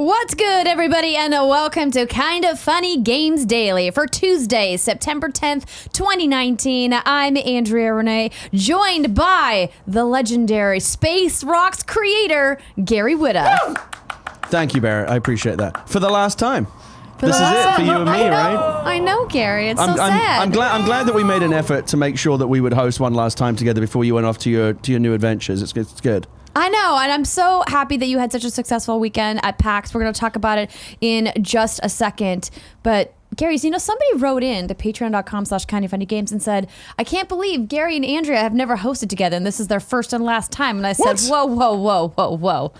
What's good, everybody, and welcome to Kind of Funny Games Daily for Tuesday, September 10th, 2019. I'm Andrea Renee, joined by the legendary Space Rocks creator, Gary Whitta. Thank you, Barrett. I appreciate that. For the last time. This is it for you and me, right? I know, Gary. It's so sad. I'm glad that we made an effort to make sure that we would host one last time together before you went off to your new adventures. It's good. I know, and I'm so happy that you had such a successful weekend at PAX. We're going to talk about it in just a second. But, Gary, so, somebody wrote in to patreon.com/kindoffunnygames and said, I can't believe Gary and Andrea have never hosted together, and this is their first and last time. And I said, whoa.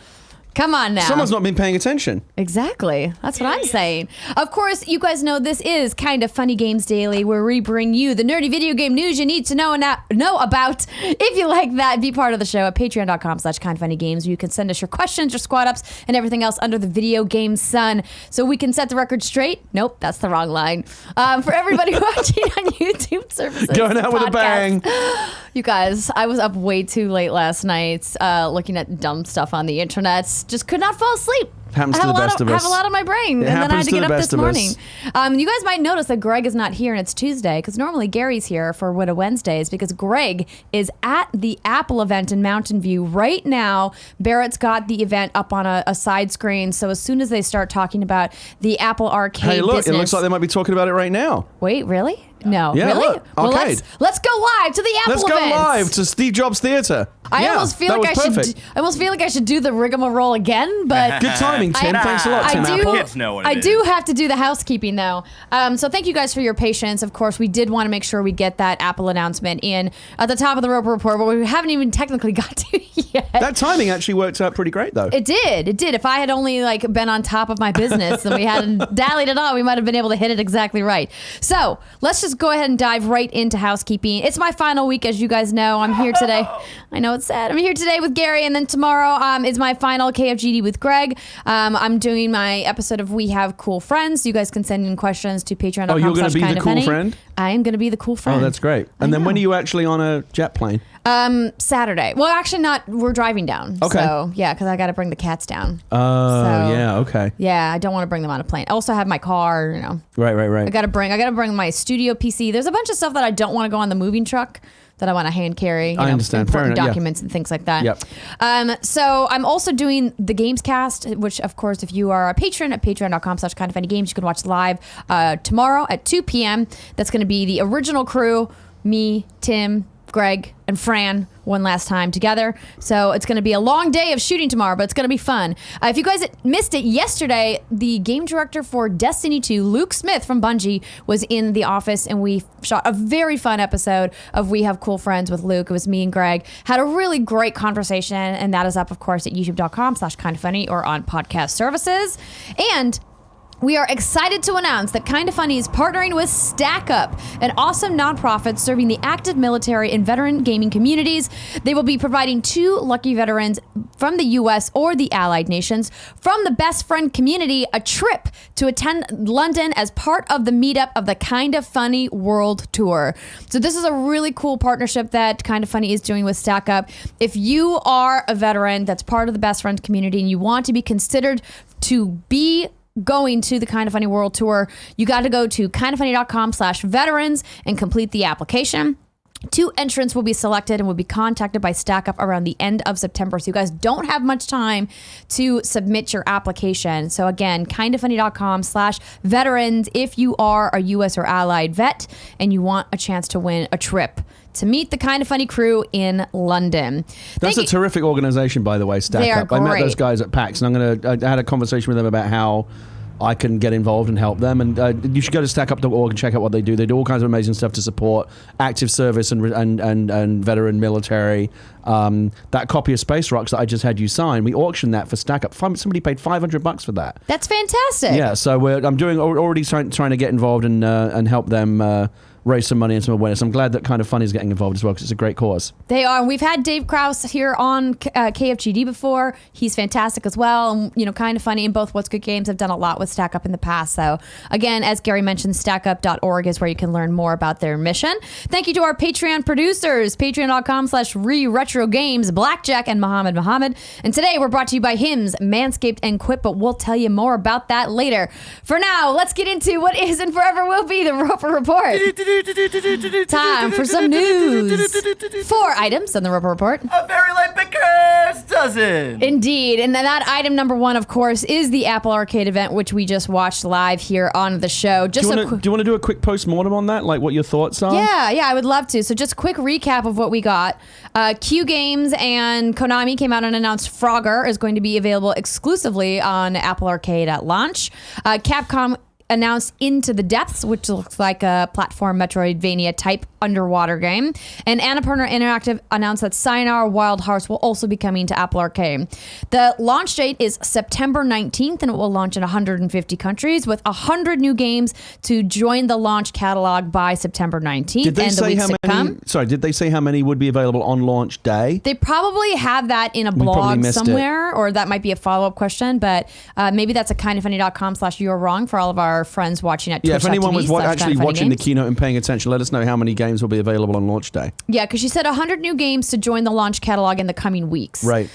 Come on now. Someone's not been paying attention. Exactly. That's what I'm saying. Of course, you guys know this is Kind of Funny Games Daily, where we bring you the nerdy video game news you need to know about. If you like that, be part of the show at patreon.com/kindoffunnygames, where you can send us your questions, your squad ups, and everything else under the video game sun, so we can set the record straight. Nope, that's the wrong line. For everybody watching on YouTube services. Going out with a bang. You guys, I was up way too late last night looking at dumb stuff on the internet. Just could not fall asleep. Happens to the best of us. I have a lot on my brain, and then I had to get up this morning. You guys might notice that Greg is not here, and it's Tuesday, because normally Gary's here for Whitta Wednesdays, because Greg is at the Apple event in Mountain View right now. Barrett's got the event up on a side screen, so as soon as they start talking about the Apple Arcade Hey, look, business, it looks like they might be talking about it right now. Wait, really? No, yeah, really? Look, well, arcade. let's go live to the Apple event. Let's go live to Steve Jobs Theater. I almost feel like I should do the rigmarole again, but good timing, Tim. Thanks a lot, Tim Apple. Kids know what it I is. do have to do the housekeeping though. So thank you guys for your patience. Of course, we did want to make sure we get that Apple announcement in at the top of the Roper Report, but we haven't even technically got to yet. That timing actually worked out pretty great, though. It did. If I had only been on top of my business and we hadn't dallied at all, we might have been able to hit it exactly right. So let's just go ahead and dive right into housekeeping. It's my final week, as you guys know. I'm here today. I know it's sad. I'm here today with Gary, and then tomorrow is my final KFGD with Greg. I'm doing my episode of We Have Cool Friends. You guys can send in questions to patreon.com/kindoffunny. Oh, you're going to be the cool friend? I am going to be the cool friend. Oh, that's great. And then when are you actually on a jet plane? Saturday. Well, actually not. We're driving down. Okay. So, yeah, because I got to bring the cats down. Yeah, okay. Yeah, I don't want to bring them on a plane. I also have my car, Right. I got to bring my studio PC. There's a bunch of stuff that I don't want to go on the moving truck that I want to hand carry. I understand. Important Fair enough, documents and things like that. Yep. So I'm also doing the Gamescast, which, of course, if you are a patron at patreon.com/kindoffunnygames, you can watch live tomorrow at 2 p.m. That's going to be the original crew, me, Tim, Greg, and Fran one last time together. So it's going to be a long day of shooting tomorrow, but it's going to be fun. If you guys missed it yesterday, the game director for Destiny 2, Luke Smith from Bungie, was in the office, and we shot a very fun episode of We Have Cool Friends with Luke. It was me and Greg. Had a really great conversation, and that is up, of course, at youtube.com/kindoffunny or on podcast services. And we are excited to announce that Kind of Funny is partnering with Stack Up, an awesome nonprofit serving the active military and veteran gaming communities. They will be providing 2 lucky veterans from the U.S. or the allied nations from the best friend community a trip to attend London as part of the meetup of the Kind of Funny World Tour. So this is a really cool partnership that Kind of Funny is doing with Stack Up. If you are a veteran that's part of the best friend community and you want to be considered to be going to the Kind of Funny World Tour, you got to go to kindoffunny.com/veterans and complete the application. 2 entrants will be selected and will be contacted by Stack Up around the end of September. So you guys don't have much time to submit your application. So again, kindoffunny.com/veterans if you are a U.S. or allied vet and you want a chance to win a trip to meet the Kind of Funny crew in London. That's a terrific organization, by the way, Stack Up. I met those guys at PAX, and I had a conversation with them about how I can get involved and help them. And you should go to stackup.org and check out what they do. They do all kinds of amazing stuff to support active service and veteran military. That copy of Space Rocks that I just had you sign, we auctioned that for Stack Up. Somebody paid $500 for that. That's fantastic. Yeah, so I'm already trying to get involved and help them raise some money and some awareness. I'm glad that Kind of Funny is getting involved as well because it's a great cause. They are. We've had Dave Krause here on KFGD before. He's fantastic as well. And, Kind of Funny and both What's Good Games have done a lot with Stack Up in the past. So again, as Gary mentioned, stackup.org is where you can learn more about their mission. Thank you to our Patreon producers, patreon.com/reretrogames, Blackjack and Muhammad. And today we're brought to you by Hims, Manscaped, and Quip, but we'll tell you more about that later. For now, let's get into what is and forever will be the Roper Report. Time for some news. 4 items on the Roper Report. A very light Baker's dozen. Indeed. And that item number 1, of course, is the Apple Arcade event, which we just watched live here on the show. Do you want to do a quick post-mortem on that? Like what your thoughts are? Yeah, I would love to. So just a quick recap of what we got. Q Games and Konami came out and announced Frogger is going to be available exclusively on Apple Arcade at launch. Capcom announced Into the Depths, which looks like a platform Metroidvania type underwater game. And Annapurna Interactive announced that Sayonara Wild Hearts will also be coming to Apple Arcade. The launch date is September 19th, and it will launch in 150 countries with 100 new games to join the launch catalog by September 19th. Did they say how many? Sorry, did they say how many would be available on launch day? They probably have that in a blog somewhere, or that might be a follow-up question, but maybe that's a kindoffunny.com/you're wrong for all of our friends watching at Twitch. Yeah, if anyone was actually watching the keynote and paying attention, let us know how many games will be available on launch day. Yeah, because she said 100 new games to join the launch catalog in the coming weeks. Right.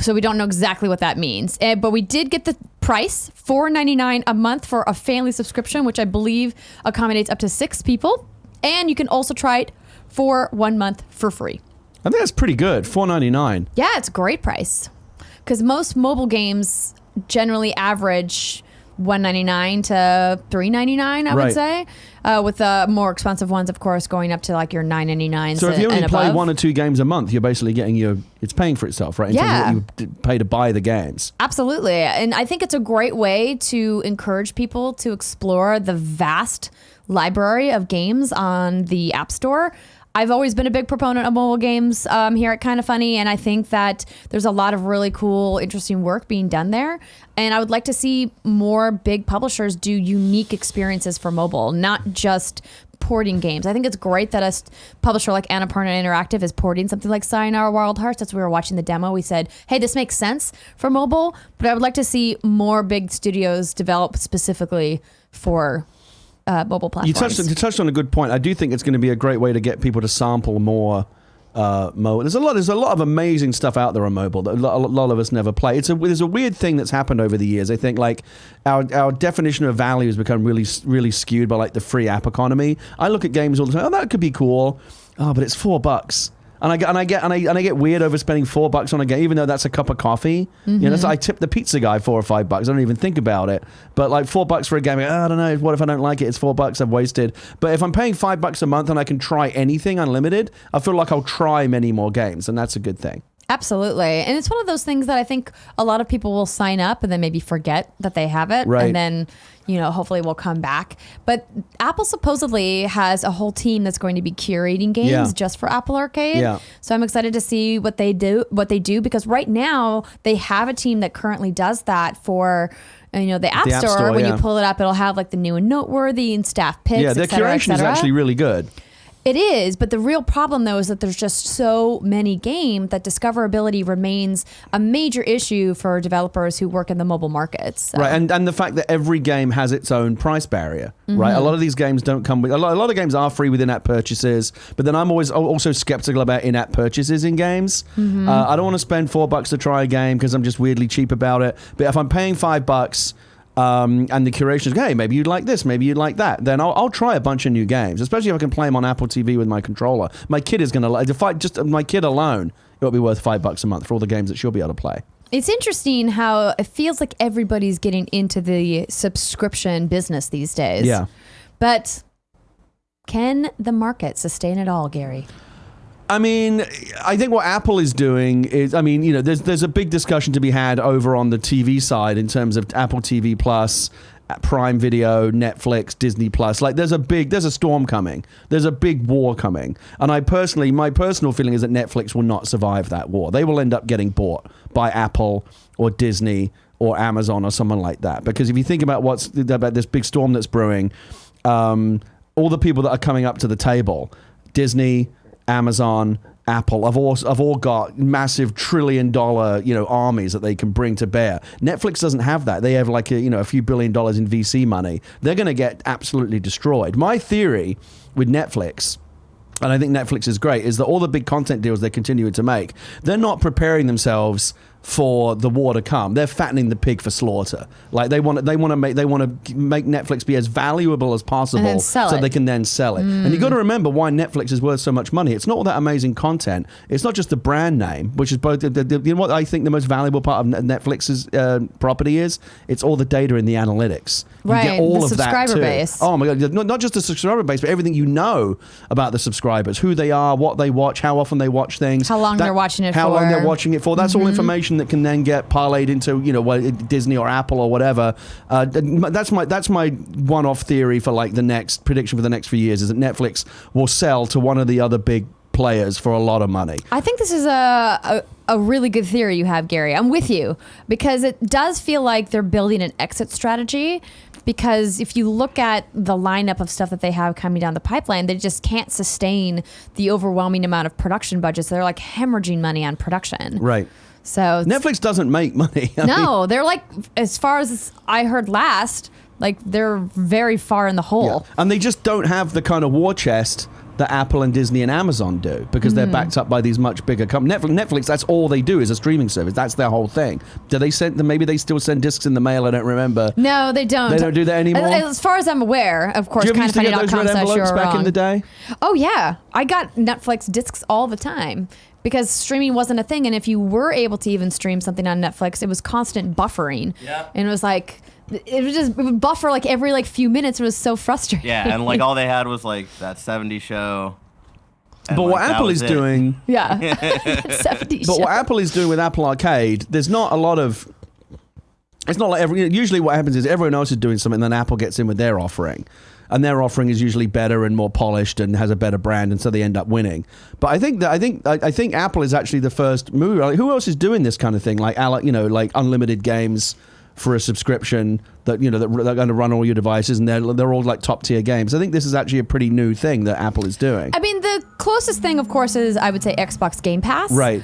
So we don't know exactly what that means. But we did get the price, $4.99 a month for a family subscription, which I believe accommodates up to 6 people. And you can also try it for 1 month for free. I think that's pretty good, $4.99. Yeah, it's a great price. Because most mobile games generally average $1.99 to $3.99, I would say, with the more expensive ones, of course, going up to like your $9.99. So if you only play 1 or 2 games a month, you're basically getting it's paying for itself, right? In terms of what you pay to buy the games. Absolutely, and I think it's a great way to encourage people to explore the vast library of games on the App Store. I've always been a big proponent of mobile games here at Kind of Funny, and I think that there's a lot of really cool, interesting work being done there. And I would like to see more big publishers do unique experiences for mobile, not just porting games. I think it's great that a publisher like Annapurna Interactive is porting something like Sayonara Wild Hearts. That's when we were watching the demo. We said, hey, this makes sense for mobile, but I would like to see more big studios develop specifically for mobile platforms. You touched on a good point. I do think it's going to be a great way to get people to sample more mobile. There's a lot of amazing stuff out there on mobile that a lot of us never play. There's a weird thing that's happened over the years. I think like our definition of value has become really skewed by like the free app economy. I look at games all the time. Oh, that could be cool. Oh, but it's $4. And I get weird over spending $4 on a game, even though that's a cup of coffee. Mm-hmm. So I tip the pizza guy $4 or $5. I don't even think about it. But like $4 for a game, I don't know. What if I don't like it? It's $4 I've wasted. But if I'm paying $5 a month and I can try anything unlimited, I feel like I'll try many more games, and that's a good thing. Absolutely. And it's one of those things that I think a lot of people will sign up and then maybe forget that they have it. Right. And then, hopefully we'll come back. But Apple supposedly has a whole team that's going to be curating games just for Apple Arcade. Yeah. So I'm excited to see what they do because right now they have a team that currently does that for the App Store. When you pull it up, it'll have like the new and noteworthy and staff picks. Yeah, their curation is actually really good. It is, but the real problem, though, is that there's just so many games that discoverability remains a major issue for developers who work in the mobile markets. So. Right, and the fact that every game has its own price barrier, right? A lot of these games don't come with... A lot of games are free with in-app purchases, but then I'm always also skeptical about in-app purchases in games. I don't want to spend $4 to try a game because I'm just weirdly cheap about it. But if I'm paying $5... and the curation is, hey, maybe you'd like this, maybe you'd like that, then I'll try a bunch of new games, especially if I can play them on Apple TV with my controller. My kid is going to like, just my kid alone, it'll be worth $5 a month for all the games that she'll be able to play. It's interesting how it feels like everybody's getting into the subscription business these days. Yeah. But can the market sustain it all, Gary? I mean, I think what Apple is doing is, there's a big discussion to be had over on the TV side in terms of Apple TV Plus, Prime Video, Netflix, Disney Plus. Like, there's a storm coming. There's a big war coming. And my personal feeling is that Netflix will not survive that war. They will end up getting bought by Apple or Disney or Amazon or someone like that. Because if you think about about this big storm that's brewing, all the people that are coming up to the table, Disney, Amazon, Apple, have all got massive $1 trillion, armies that they can bring to bear. Netflix doesn't have that. They have like a few $1 billion in VC money. They're going to get absolutely destroyed. My theory with Netflix, and I think Netflix is great, is that all the big content deals they're continuing to make, they're not preparing themselves for the war to come. They're fattening the pig for slaughter. Like they want to make Netflix be as valuable as possible so they can then sell it. And you got to remember why Netflix is worth so much money. It's not all that amazing content. It's not just the brand name, which is both you know what I think the most valuable part of Netflix's property is? It's all the data in the analytics. You get all the of subscriber that too. base. Oh my God, not just the subscriber base, but everything you know about the subscribers, who they are, what they watch, how often they watch things, how long they're watching it for. How long they're watching it for. That's all information that can then get parlayed into Disney or Apple or whatever. That's my one-off theory for like the next prediction for the next few years is that Netflix will sell to one of the other big players for a lot of money. I think this is a really good theory you have, Gary. I'm with you because it does feel like they're building an exit strategy. Because if you look at the lineup of stuff that they have coming down the pipeline, they just can't sustain the overwhelming amount of production budgets. They're like hemorrhaging money on production. Right. So Netflix doesn't make money. No, they're like, as far as I heard last, like they're very far in the hole. Yeah. And they just don't have the kind of war chest that Apple and Disney and Amazon do because they're backed up by these much bigger companies. Netflix, that's all they do is a streaming service. That's their whole thing. Do they send? Maybe they still send discs in the mail. I don't remember. No, they don't. They don't do that anymore? As far as I'm aware, of course. Do you ever used to get those red envelopes back in the day? Oh, yeah. I got Netflix discs all the time. Because streaming wasn't a thing, and if you were able to even stream something on Netflix, it was constant buffering. Yep. And it was like, it would buffer like every few minutes. It was so frustrating. Yeah, and like all they had was like that 70s show. But what Apple is doing, yeah, 70s. But what Apple is doing with Apple Arcade, there's not a lot of. It's not like usually what happens is everyone else is doing something, and then Apple gets in with their offering. And their offering is usually better and more polished and has a better brand, and so they end up winning. But I think Apple is actually the first mover. Like, who else is doing this kind of thing? Like like unlimited games for a subscription that they're going to run all your devices, and they're all like top tier games. I think this is actually a pretty new thing that Apple is doing. I mean, the closest thing, of course, is I would say Xbox Game Pass. Right.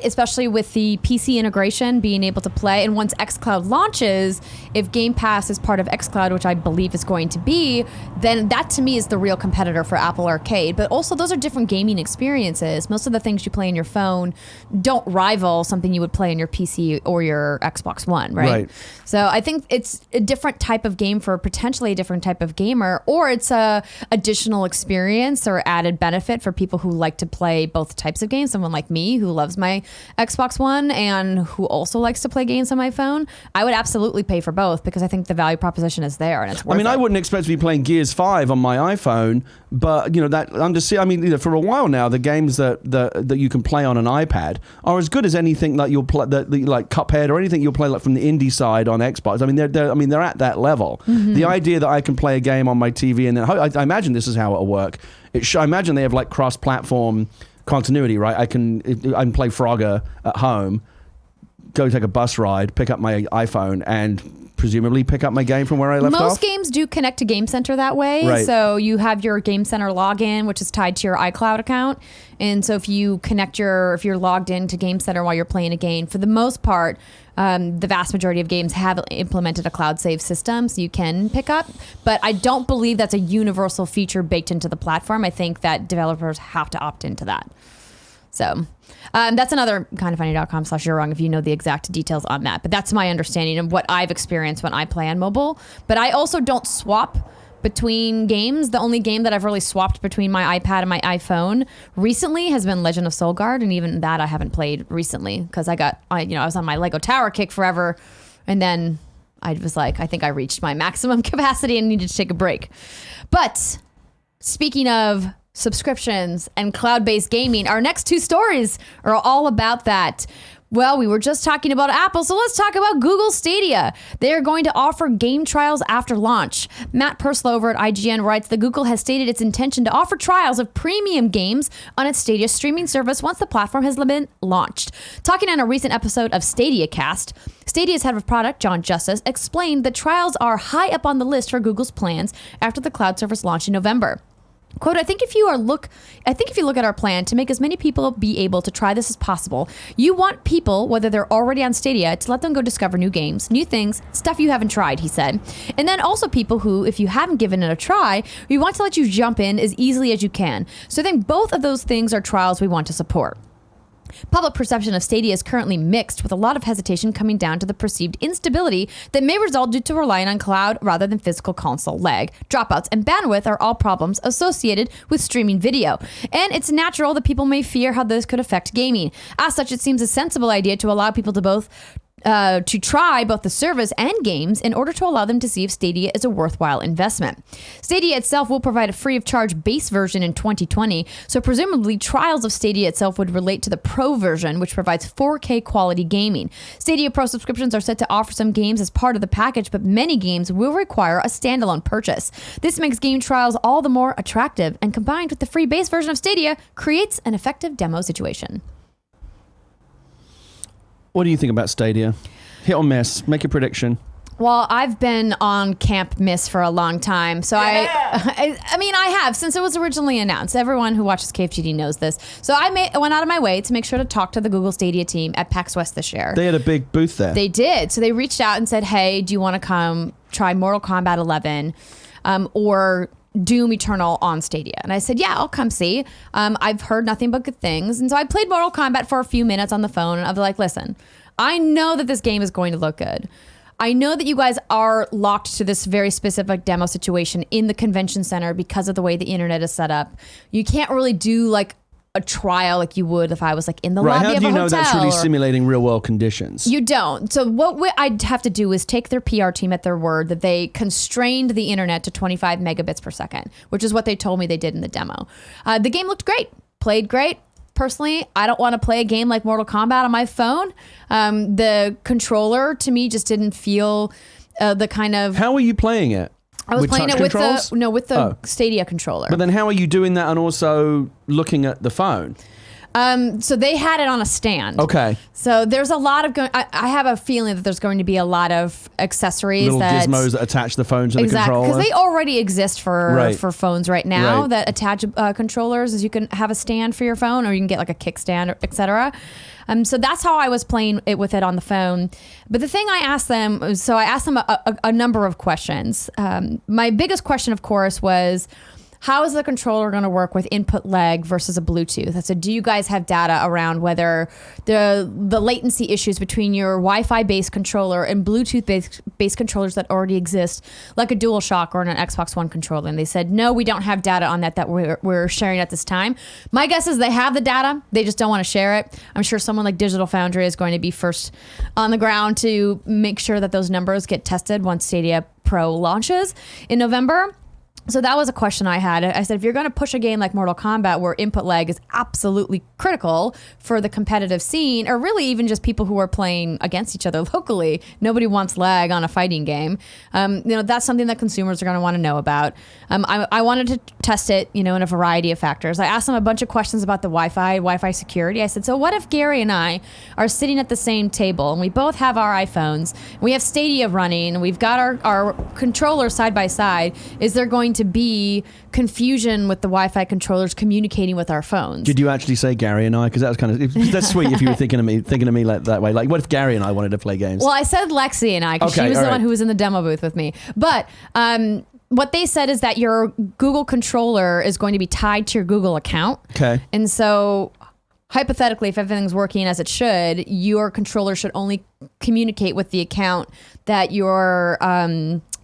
Especially with the PC integration, being able to play. And once xCloud launches, if Game Pass is part of xCloud, which I believe is going to be, then that to me is the real competitor for Apple Arcade. But also, those are different gaming experiences. Most of the things you play on your phone don't rival something you would play on your PC or your Xbox One, right? So I think it's a different type of game for potentially a different type of gamer, or it's a additional experience or added benefit for people who like to play both types of games. Someone like me who loves my Xbox One and who also likes to play games on my phone. I would absolutely pay for both because I think the value proposition is there and it's worth it. I wouldn't expect to be playing Gears 5 on my iPhone, but for a while now, the games that you can play on an iPad are as good as anything that you'll play, like Cuphead or anything you'll play like from the indie side on Xbox. I mean, they're at that level. Mm-hmm. The idea that I can play a game on my TV and then I imagine this is how it'll work. I imagine they have like cross-platform continuity, right? I can play Frogger at home, go take a bus ride, pick up my iPhone, and presumably pick up my game from where I left off. Most games do connect to Game Center that way. Right. So you have your Game Center login, which is tied to your iCloud account. And so if you if you're logged into Game Center while you're playing a game, for the most part, the vast majority of games have implemented a cloud save system, so you can pick up. But I don't believe that's a universal feature baked into the platform. I think that developers have to opt into that. So that's another kindoffunny.com/you're wrong if you know the exact details on that. But that's my understanding of what I've experienced when I play on mobile. But I also don't swap between games. The only game that I've really swapped between my iPad and my iPhone recently has been Legend of Soulguard, and even that I haven't played recently because I was on my Lego Tower kick forever, and then I was like, I think I reached my maximum capacity and needed to take a break. But speaking of subscriptions and cloud-based gaming, our next two stories are all about that. Well, we were just talking about Apple, so let's talk about Google Stadia. They are going to offer game trials after launch. Matt Purslow over at IGN writes that Google has stated its intention to offer trials of premium games on its Stadia streaming service once the platform has been launched. Talking on a recent episode of Stadia Cast, Stadia's head of product, John Justice, explained that trials are high up on the list for Google's plans after the cloud service launched in November. Quote, I think if you look at our plan to make as many people be able to try this as possible, you want people, whether they're already on Stadia, to let them go discover new games, new things, stuff you haven't tried, he said. And then also people who, if you haven't given it a try, we want to let you jump in as easily as you can. So I think both of those things are trials we want to support. Public perception of Stadia is currently mixed, with a lot of hesitation coming down to the perceived instability that may result due to relying on cloud rather than physical console lag. Dropouts and bandwidth are all problems associated with streaming video, and it's natural that people may fear how this could affect gaming. As such, it seems a sensible idea to allow people to try both the service and games in order to allow them to see if Stadia is a worthwhile investment. Stadia itself will provide a free of charge base version in 2020, so presumably trials of Stadia itself would relate to the Pro version, which provides 4K quality gaming. Stadia Pro subscriptions are set to offer some games as part of the package, but many games will require a standalone purchase. This makes game trials all the more attractive, and combined with the free base version of Stadia, creates an effective demo situation. What do you think about Stadia? Hit or miss? Make a prediction. Well, I've been on Camp Miss for a long time, so I mean, I have since it was originally announced. Everyone who watches KFGD knows this. So I went out of my way to make sure to talk to the Google Stadia team at PAX West this year. They had a big booth there. They did. So they reached out and said, "Hey, do you want to come try Mortal Kombat 11 or Doom Eternal on Stadia?" And I said, yeah, I'll come see. I've heard nothing but good things. And so I played Mortal Kombat for a few minutes on the phone, and I was like, listen, I know that this game is going to look good. I know that you guys are locked to this very specific demo situation in the convention center because of the way the internet is set up. You can't really do like a trial like you would if I was like in the lobby of a hotel. How do you know that's really simulating real world conditions? You don't. So what I'd have to do is take their PR team at their word that they constrained the internet to 25 megabits per second, which is what they told me they did in the demo. The game looked great, played great. Personally, I don't want to play a game like Mortal Kombat on my phone. The controller to me just didn't feel the kind of... How are you playing it? I was playing it with the Stadia controller. But then how are you doing that and also looking at the phone? So they had it on a stand. Okay. So there's a lot of... I have a feeling that there's going to be a lot of accessories. Little gizmos that attach the phone to the controller. Because they already exist for phones right now that attach controllers. As you can have a stand for your phone, or you can get like a kickstand, etc. So that's how I was playing it with it on the phone. But the thing I asked them, a number of questions. My biggest question, of course, was, how is the controller going to work with input lag versus a Bluetooth? I said, do you guys have data around whether the latency issues between your Wi-Fi based controller and Bluetooth based controllers that already exist, like a DualShock or an Xbox One controller? And they said, no, we don't have data on that we're sharing at this time. My guess is they have the data. They just don't want to share it. I'm sure someone like Digital Foundry is going to be first on the ground to make sure that those numbers get tested once Stadia Pro launches in November. So that was a question I had. I said, if you're going to push a game like Mortal Kombat where input lag is absolutely critical for the competitive scene, or really even just people who are playing against each other locally, nobody wants lag on a fighting game. That's something that consumers are going to want to know about. I wanted to test it, in a variety of factors. I asked them a bunch of questions about the Wi-Fi security. I said, so what if Gary and I are sitting at the same table and we both have our iPhones, and we have Stadia running, and we've got our controllers side by side? Is there going to be confusion with the Wi-Fi controllers communicating with our phones? Did you actually say Gary and I? Because that was kind of that's sweet if you were thinking of me like that way. Like, what if Gary and I wanted to play games? Well, I said Lexi and I because she was the one who was in the demo booth with me. But what they said is that your Google controller is going to be tied to your Google account. Okay. And so hypothetically, if everything's working as it should, your controller should only communicate with the account that your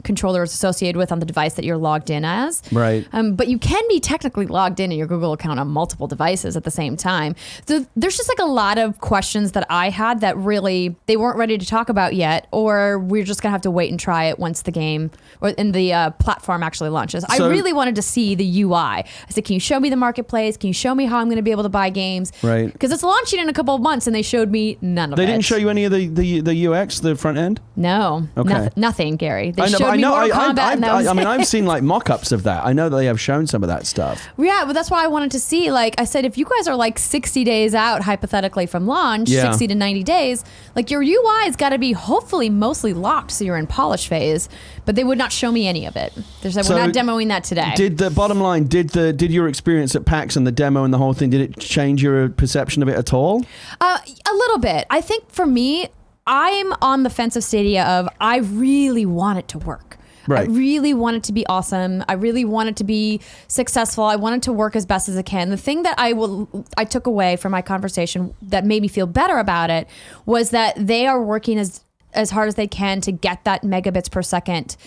controller is associated with on the device that you're logged in as. Right. But you can be technically logged in your Google account on multiple devices at the same time. So there's just like a lot of questions that I had that really they weren't ready to talk about yet, or we're just gonna have to wait and try it once the game or the platform actually launches. So, I really wanted to see the UI. I said, can you show me the marketplace? Can you show me how I'm gonna be able to buy games? Right. Because it's launching in a couple of months, and they showed me none of it. They didn't show you any of the UX, the front end? No. Okay. Nothing, Gary. They showed would be Mortal Kombat. I mean, I've seen like mock-ups of that. I know they have shown some of that stuff. Yeah, but that's why I wanted to see. Like I said, if you guys are like 60 days out, hypothetically from launch, 60 to 90 days, like your UI's got to be hopefully mostly locked, so you're in polish phase. But they would not show me any of it. They said we're not demoing that today. Did the bottom line? Did your experience at PAX and the demo and the whole thing? Did it change your perception of it at all? A little bit. I think for me, I'm on the fence of Stadia of I really want it to work. Right. I really want it to be awesome. I really want it to be successful. I want it to work as best as it can. The thing that I took away from my conversation that made me feel better about it was that they are working as hard as they can to get that megabits per second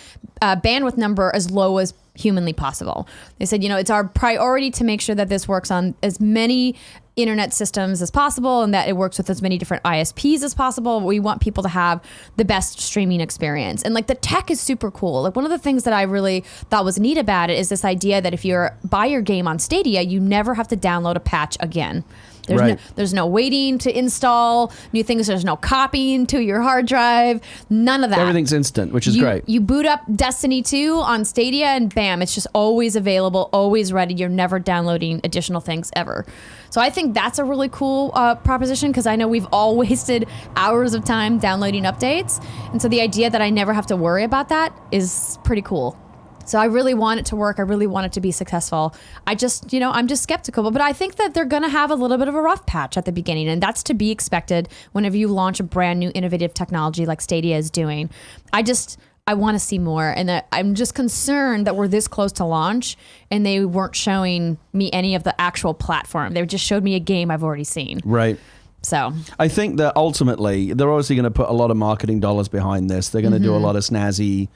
bandwidth number as low as humanly possible. They said, it's our priority to make sure that this works on as many internet systems as possible and that it works with as many different ISPs as possible. We want people to have the best streaming experience. And like the tech is super cool. Like one of the things that I really thought was neat about it is this idea that if you buy your game on Stadia, you never have to download a patch again. There's no waiting to install new things. There's no copying to your hard drive. None of that. Everything's instant, which is great. You boot up Destiny 2 on Stadia and bam, it's just always available, always ready. You're never downloading additional things ever. So I think that's a really cool proposition because I know we've all wasted hours of time downloading updates. And so the idea that I never have to worry about that is pretty cool. So I really want it to work. I really want it to be successful. I'm just skeptical. But I think that they're going to have a little bit of a rough patch at the beginning. And that's to be expected whenever you launch a brand new innovative technology like Stadia is doing. I want to see more. And I'm just concerned that we're this close to launch and they weren't showing me any of the actual platform. They just showed me a game I've already seen. Right. So I think that ultimately they're obviously going to put a lot of marketing dollars behind this. They're going to do a lot of snazzy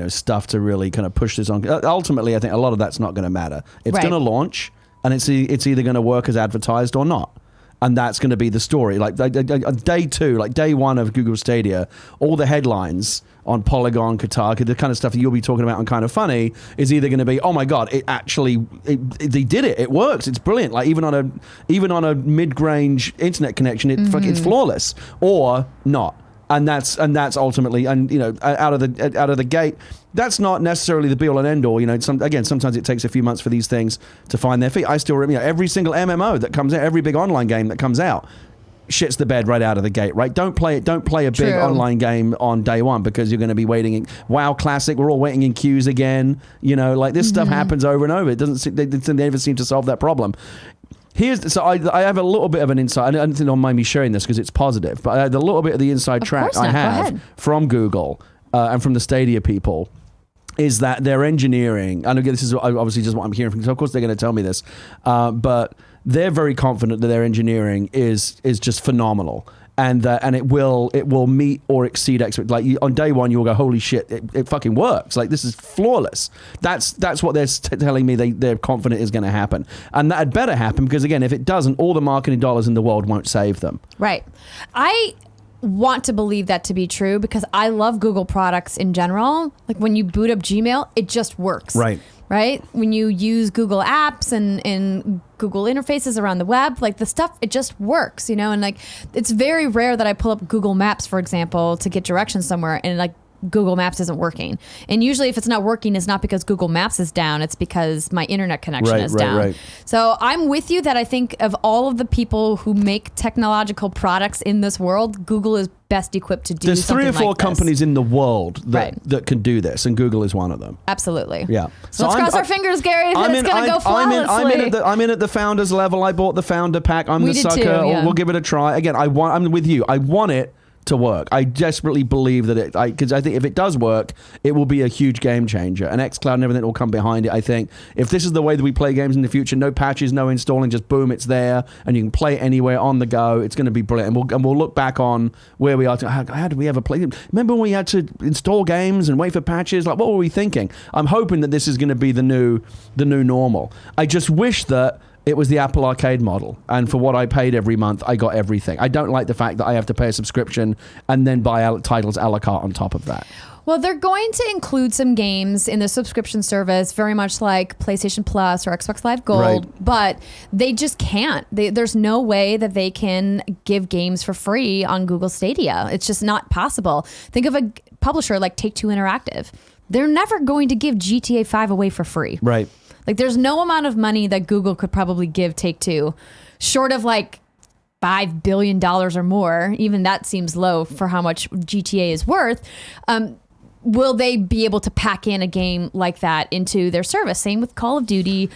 stuff to really kind of push this on. Ultimately, I think a lot of that's not going to matter. It's going to launch, and it's either going to work as advertised or not. And that's going to be the story. Like day two, like day one of Google Stadia, all the headlines on Polygon, Kotaku, the kind of stuff that you'll be talking about on Kind of Funny is either going to be, oh my God, they did it. It works. It's brilliant. Like even on a mid-range internet connection, it's flawless, or not. And that's ultimately, out of the gate, that's not necessarily the be all and end all. Sometimes it takes a few months for these things to find their feet. I still remember every single MMO that comes out, every big online game that comes out, shits the bed right out of the gate. Right? Don't play a big online game on day one because you're going to be waiting. WoW Classic, we're all waiting in queues again. This stuff happens over and over. They never seem to solve that problem. I have a little bit of an insight. I don't think they'll mind me sharing this because it's positive, but I had a little bit of the inside track I have from Google and from the Stadia people is that their engineering, and again, this is obviously just what I'm hearing from, so of course they're going to tell me this, but they're very confident that their engineering is just phenomenal. And it will meet or exceed expectations. Like on day one, you'll go, holy shit, it fucking works. Like this is flawless. That's what they're telling me they're confident is going to happen. And that had better happen because again, if it doesn't, all the marketing dollars in the world won't save them. Right. I want to believe that to be true because I love Google products in general. Like when you boot up Gmail, it just works. Right? When you use Google apps and Google interfaces around the web, like the stuff, it just works, and like it's very rare that I pull up Google Maps, for example, to get directions somewhere and like Google Maps isn't working. And usually if it's not working, it's not because Google Maps is down, it's because my internet connection is down. Right. So I'm with you that I think of all of the people who make technological products in this world, Google is best equipped to do There's something like 3 or 4 like this. companies in the world that can do this, and Google is one of them. Absolutely. Yeah. So let's cross our fingers, Gary, that it's going to go flawlessly. I'm in at the founders level. I bought the founder pack. I'm the sucker. Too, yeah. We'll give it a try. Again, I'm with you. I want it to work. I desperately believe that because I think if it does work, it will be a huge game changer. And xCloud and everything will come behind it. I think if this is the way that we play games in the future, no patches, no installing, just boom, it's there, and you can play it anywhere on the go. It's going to be brilliant. And we'll look back on where we are. How did we ever play them? Remember when we had to install games and wait for patches? Like, what were we thinking? I'm hoping that this is going to be the new normal. I just wish that it was the Apple Arcade model, and for what I paid every month, I got everything. I don't like the fact that I have to pay a subscription and then buy titles a la carte on top of that. Well, they're going to include some games in the subscription service, very much like PlayStation Plus or Xbox Live Gold, but they just can't. There's no way that they can give games for free on Google Stadia. It's just not possible. Think of publisher like Take-Two Interactive. They're never going to give GTA 5 away for free. Right. Like there's no amount of money that Google could probably give Take-Two short of like $5 billion or more. Even that seems low for how much GTA is worth. Will they be able to pack in a game like that into their service? Same with Call of Duty,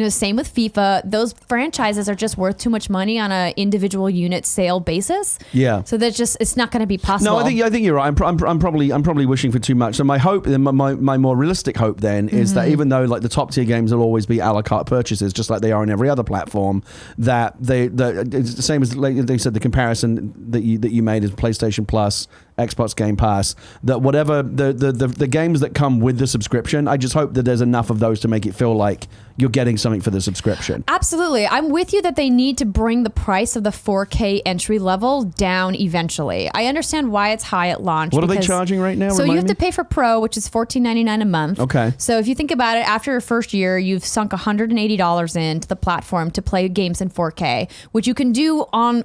same with FIFA. Those franchises are just worth too much money on an individual unit sale basis. Yeah. So that's just, it's not going to be possible. No, I think you're right. I'm probably wishing for too much. So my hope, my more realistic hope then is that even though like the top tier games will always be a la carte purchases, just like they are on every other platform, that it's the same as like they said, the comparison that you made is PlayStation Plus, Xbox Game Pass, that whatever the games that come with the subscription, I just hope that there's enough of those to make it feel like you're getting something for the subscription. Absolutely. I'm with you that they need to bring the price of the 4K entry level down eventually. I understand why it's high at launch. What are they charging right now? So you have to pay for Pro, which is $14.99 a month. Okay. So if you think about it, after your first year, you've sunk $180 into the platform to play games in 4K, which you can do on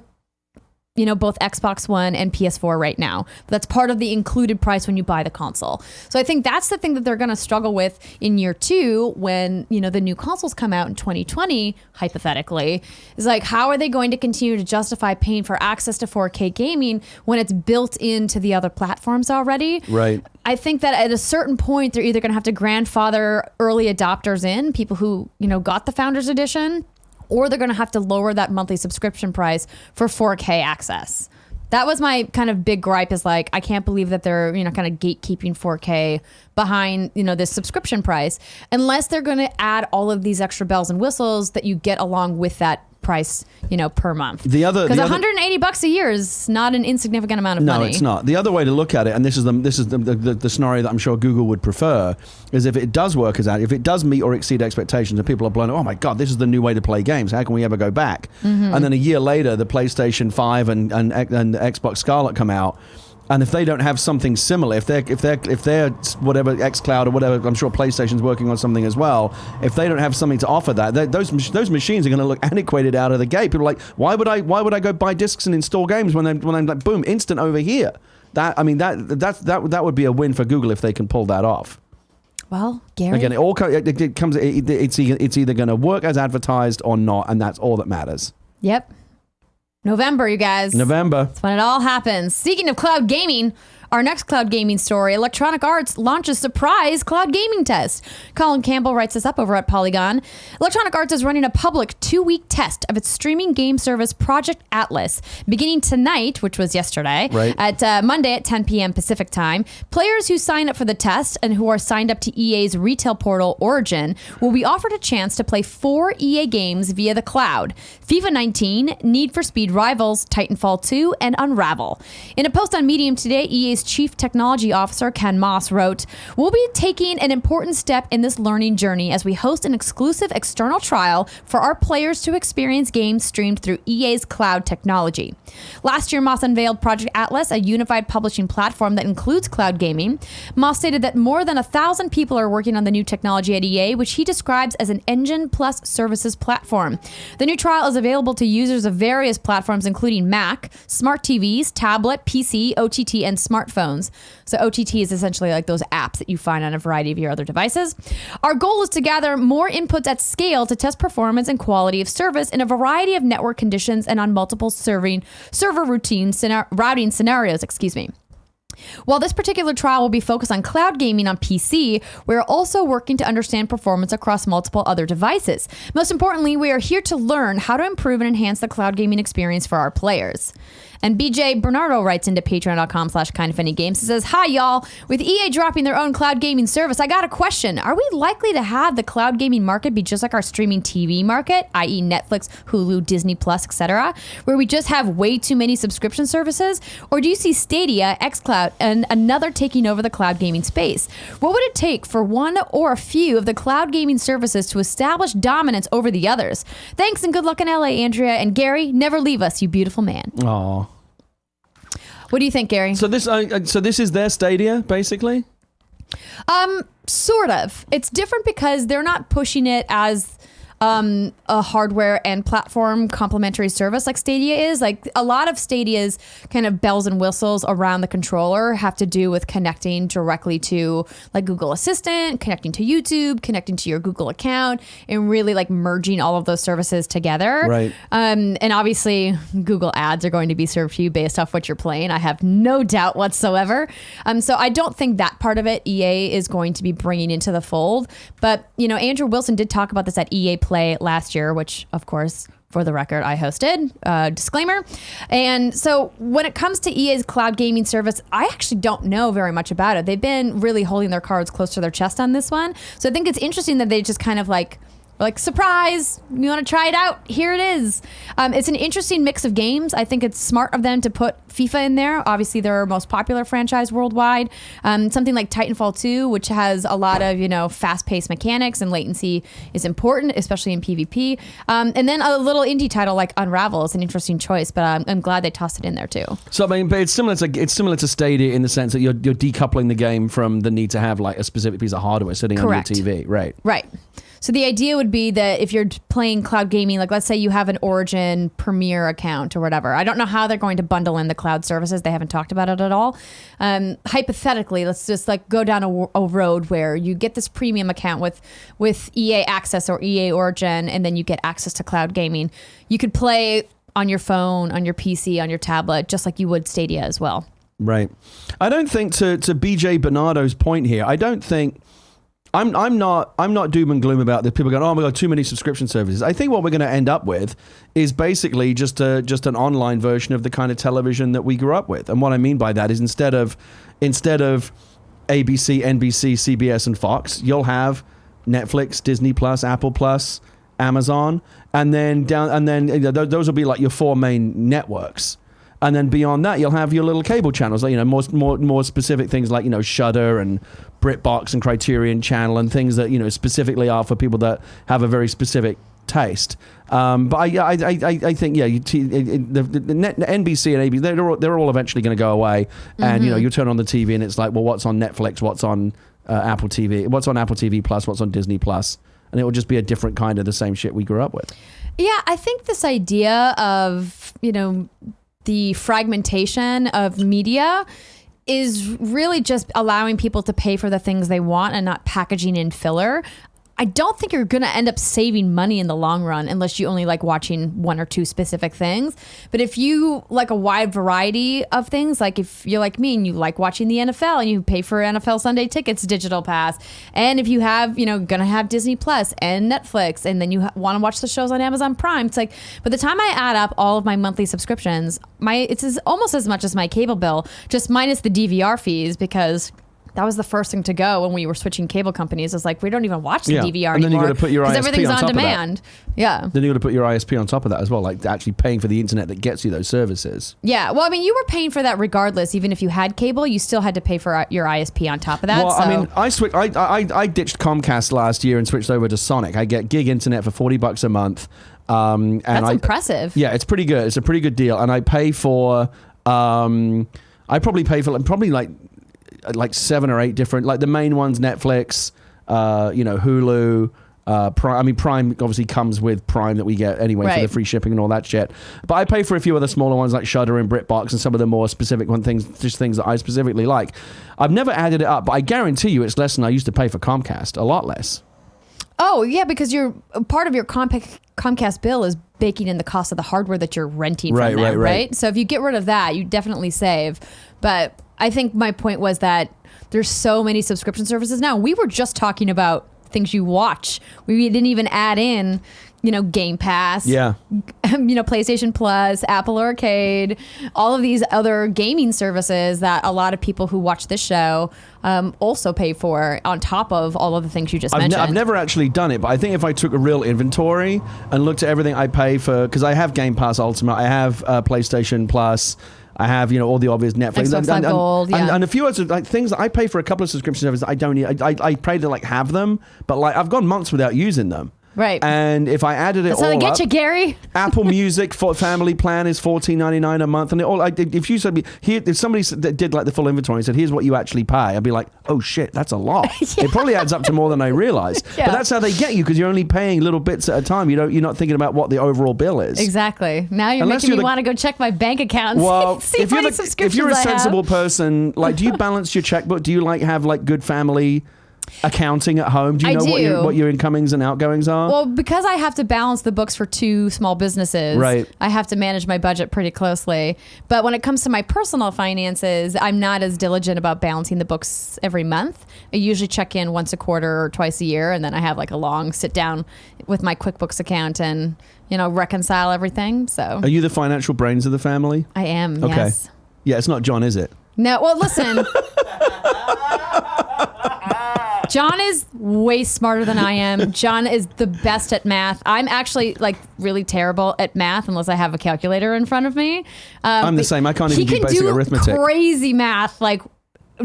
both Xbox One and PS4 right now. That's part of the included price when you buy the console. So I think that's the thing that they're going to struggle with in year 2 when, the new consoles come out in 2020, hypothetically, is like, how are they going to continue to justify paying for access to 4K gaming when it's built into the other platforms already? Right. I think that at a certain point, they're either going to have to grandfather early adopters in, people who, got the Founders Edition, or they're going to have to lower that monthly subscription price for 4K access. That was my kind of big gripe, is like, I can't believe that they're, kind of gatekeeping 4K behind, this subscription price, unless they're going to add all of these extra bells and whistles that you get along with that price, per month. Because $180 a year is not an insignificant amount of money. No, it's not. The other way to look at it, and this is the scenario that I'm sure Google would prefer, is if it does work as that, if it does meet or exceed expectations, and people are blown, oh my God, this is the new way to play games. How can we ever go back? And then a year later, the PlayStation 5 and Xbox Scarlet come out. And if they don't have something similar, if they're whatever xCloud or whatever, I'm sure PlayStation's working on something as well. If they don't have something to offer those machines are going to look antiquated out of the gate. People are like, why would I go buy discs and install games when I'm like, boom, instant over here? That would be a win for Google if they can pull that off. Well, Gary, again, it's either going to work as advertised or not, and that's all that matters. Yep. November, you guys. November. That's when it all happens. Speaking of cloud gaming, our next cloud gaming story, Electronic Arts launches surprise cloud gaming test. Colin Campbell writes this up over at Polygon. Electronic Arts is running a public 2-week test of its streaming game service Project Atlas, beginning tonight, which was yesterday, at Monday at 10 p.m. Pacific time. Players who sign up for the test and who are signed up to EA's retail portal Origin will be offered a chance to play 4 EA games via the cloud: FIFA 19, Need for Speed Rivals, Titanfall 2, and Unravel. In a post on Medium today, EA's Chief Technology Officer Ken Moss wrote, "We'll be taking an important step in this learning journey as we host an exclusive external trial for our players to experience games streamed through EA's cloud technology." Last year, Moss unveiled Project Atlas, a unified publishing platform that includes cloud gaming. Moss stated that more than 1,000 people are working on the new technology at EA, which he describes as an engine plus services platform. The new trial is available to users of various platforms, including Mac, smart TVs, tablet, PC, OTT, and smartphones. So OTT is essentially like those apps that you find on a variety of your other devices. Our goal is to gather more inputs at scale to test performance and quality of service in a variety of network conditions and on multiple server routing scenarios. While this particular trial will be focused on cloud gaming on PC, we're also working to understand performance across multiple other devices. Most importantly, we are here to learn how to improve and enhance the cloud gaming experience for our players. And BJ Bernardo writes into patreon.com/kindoffunnygames. He says, "Hi, y'all. With EA dropping their own cloud gaming service, I got a question. Are we likely to have the cloud gaming market be just like our streaming TV market, i.e. Netflix, Hulu, Disney Plus, etc., where we just have way too many subscription services? Or do you see Stadia, xCloud, and another taking over the cloud gaming space? What would it take for one or a few of the cloud gaming services to establish dominance over the others? Thanks and good luck in LA, Andrea. And Gary, never leave us, you beautiful man." Aww. What do you think, Gary? So this is their Stadia, basically? Sort of. It's different because they're not pushing it as a hardware and platform complementary service like Stadia is. Like a lot of Stadia's kind of bells and whistles around the controller have to do with connecting directly to like Google Assistant, connecting to YouTube, connecting to your Google account, and really like merging all of those services together. Right. And obviously Google ads are going to be served to you based off what you're playing. I have no doubt whatsoever. So I don't think that part of it EA is going to be bringing into the fold. But, you know, Andrew Wilson did talk about this at EA Play last year, which, of course, for the record, I hosted. Disclaimer. And so when it comes to EA's cloud gaming service, I actually don't know very much about it. They've been really holding their cards close to their chest on this one. So I think it's interesting that they just kind of like, surprise, you want to try it out? Here it is. It's an interesting mix of games. I think it's smart of them to put FIFA in there. Obviously, their most popular franchise worldwide. Something like Titanfall 2, which has a lot of, you know, fast-paced mechanics and latency is important, especially in PvP. And then a little indie title like Unravel is an interesting choice, but I'm glad they tossed it in there too. So I mean, but it's similar to Stadia in the sense that you're decoupling the game from the need to have like a specific piece of hardware sitting Correct. on your TV, right? Right. So the idea would be that if you're playing cloud gaming, like let's say you have an Origin Premier account or whatever. I don't know how they're going to bundle in the cloud services. They haven't talked about it at all. Hypothetically, let's just like go down a road where you get this premium account with EA Access or EA Origin, and then you get access to cloud gaming. You could play on your phone, on your PC, on your tablet, just like you would Stadia as well. Right. I don't think to BJ Bernardo's point here, I don't think I'm not doom and gloom about this. People go, oh my God, too many subscription services. I think what we're going to end up with is basically just an online version of the kind of television that we grew up with. And what I mean by that is instead of ABC, NBC, CBS, and Fox, you'll have Netflix, Disney Plus, Apple Plus, Amazon, and then those will be like your four main networks. And then beyond that, you'll have your little cable channels, like, you know, more specific things like, you know, Shudder and BritBox and Criterion Channel and things that, you know, specifically are for people that have a very specific taste. But I think, yeah, the NBC and ABC, they're all eventually going to go away. And, you know, you turn on the TV and it's like, well, what's on Netflix? What's on Apple TV? What's on Apple TV Plus? What's on Disney Plus? And it will just be a different kind of the same shit we grew up with. Yeah, I think this idea of, you know, the fragmentation of media is really just allowing people to pay for the things they want and not packaging in filler. I don't think you're going to end up saving money in the long run unless you only like watching one or two specific things. But if you like a wide variety of things, like if you're like me and you like watching the NFL and you pay for NFL Sunday tickets, digital pass, and if you have, you know, going to have Disney Plus and Netflix, and then you want to watch the shows on Amazon Prime, it's like by the time I add up all of my monthly subscriptions, it's almost as much as my cable bill, just minus the DVR fees, because that was the first thing to go when we were switching cable companies. It's like, we don't even watch the DVR anymore. And then you got to put your ISP everything's on on top demand. Of that. Yeah. Then you got to put your ISP on top of that as well, like actually paying for the internet that gets you those services. Yeah. Well, I mean, you were paying for that regardless. Even if you had cable, you still had to pay for your ISP on top of that. Well, so. I mean, I ditched Comcast last year and switched over to Sonic. I get gig internet for $40 a month. And that's impressive. Yeah, it's pretty good. It's a pretty good deal. And I pay for, I probably pay for like 7 or 8 different, like the main ones, Netflix, you know, Hulu, Prime. I mean, Prime obviously comes with Prime that we get anyway for the free shipping and all that shit. But I pay for a few other smaller ones like Shudder and BritBox and some of the more specific things that I specifically like. I've never added it up, but I guarantee you it's less than I used to pay for Comcast. A lot less. Oh, yeah, because part of your Comcast bill is baking in the cost of the hardware that you're renting from them, right? So if you get rid of that, you definitely save. But I think my point was that there's so many subscription services now. We were just talking about things you watch. We didn't even add in, you know, Game Pass, you know, PlayStation Plus, Apple Arcade, all of these other gaming services that a lot of people who watch this show also pay for on top of all of the things you just mentioned. I've never actually done it, but I think if I took a real inventory and looked at everything I pay for, because I have Game Pass Ultimate, I have PlayStation Plus, I have, you know, all the obvious Netflix and a few other like things that I pay for a couple of subscription services that I don't need. I pay to like have them, but like I've gone months without using them. Right. And if I added it That's all how they get up, you, Gary. Apple Music for family plan is $14.99 a month, and it all. If you said here, if somebody that did like the full inventory and said, "Here's what you actually pay," I'd be like, "Oh shit, that's a lot." It probably adds up to more than I realized. Yeah. But that's how they get you, because you're only paying little bits at a time. You're not thinking about what the overall bill is. Exactly. Now you're making me want to go check my bank account. Well, see if how many subscriptions you're a I have. sensible person, like, do you balance your checkbook? Do you have good family accounting at home? Do you know what your incomings and outgoings are? Well, because I have to balance the books for 2 small businesses, right. I have to manage my budget pretty closely. But when it comes to my personal finances, I'm not as diligent about balancing the books every month. I usually check in once a quarter or twice a year, and then I have like a long sit down with my QuickBooks account and reconcile everything. So, are you the financial brains of the family? I am. Okay. Yes. Yeah, it's not John, is it? No. Well, listen. John is way smarter than I am. John is the best at math. I'm actually really terrible at math unless I have a calculator in front of me. I'm the same. I can't even do basic arithmetic. He can do crazy math,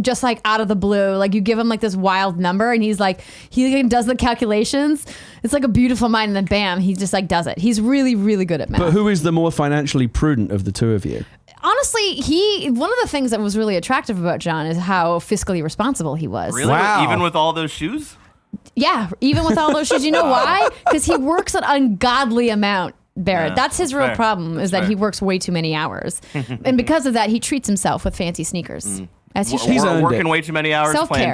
just out of the blue. You give him this wild number and he does the calculations. It's like a beautiful mind, and then bam, he just does it. He's really, really good at math. But who is the more financially prudent of the two of you? Honestly, one of the things that was really attractive about John is how fiscally responsible he was. Really? Wow. Even with all those shoes? Yeah, even with all those shoes. You know why? Because he works an ungodly amount, Barrett. Yeah, that's his real fair. problem, is that he works way too many hours. And because of that, he treats himself with fancy sneakers. As he should. He's earned working it. way too many hours, Self-care. playing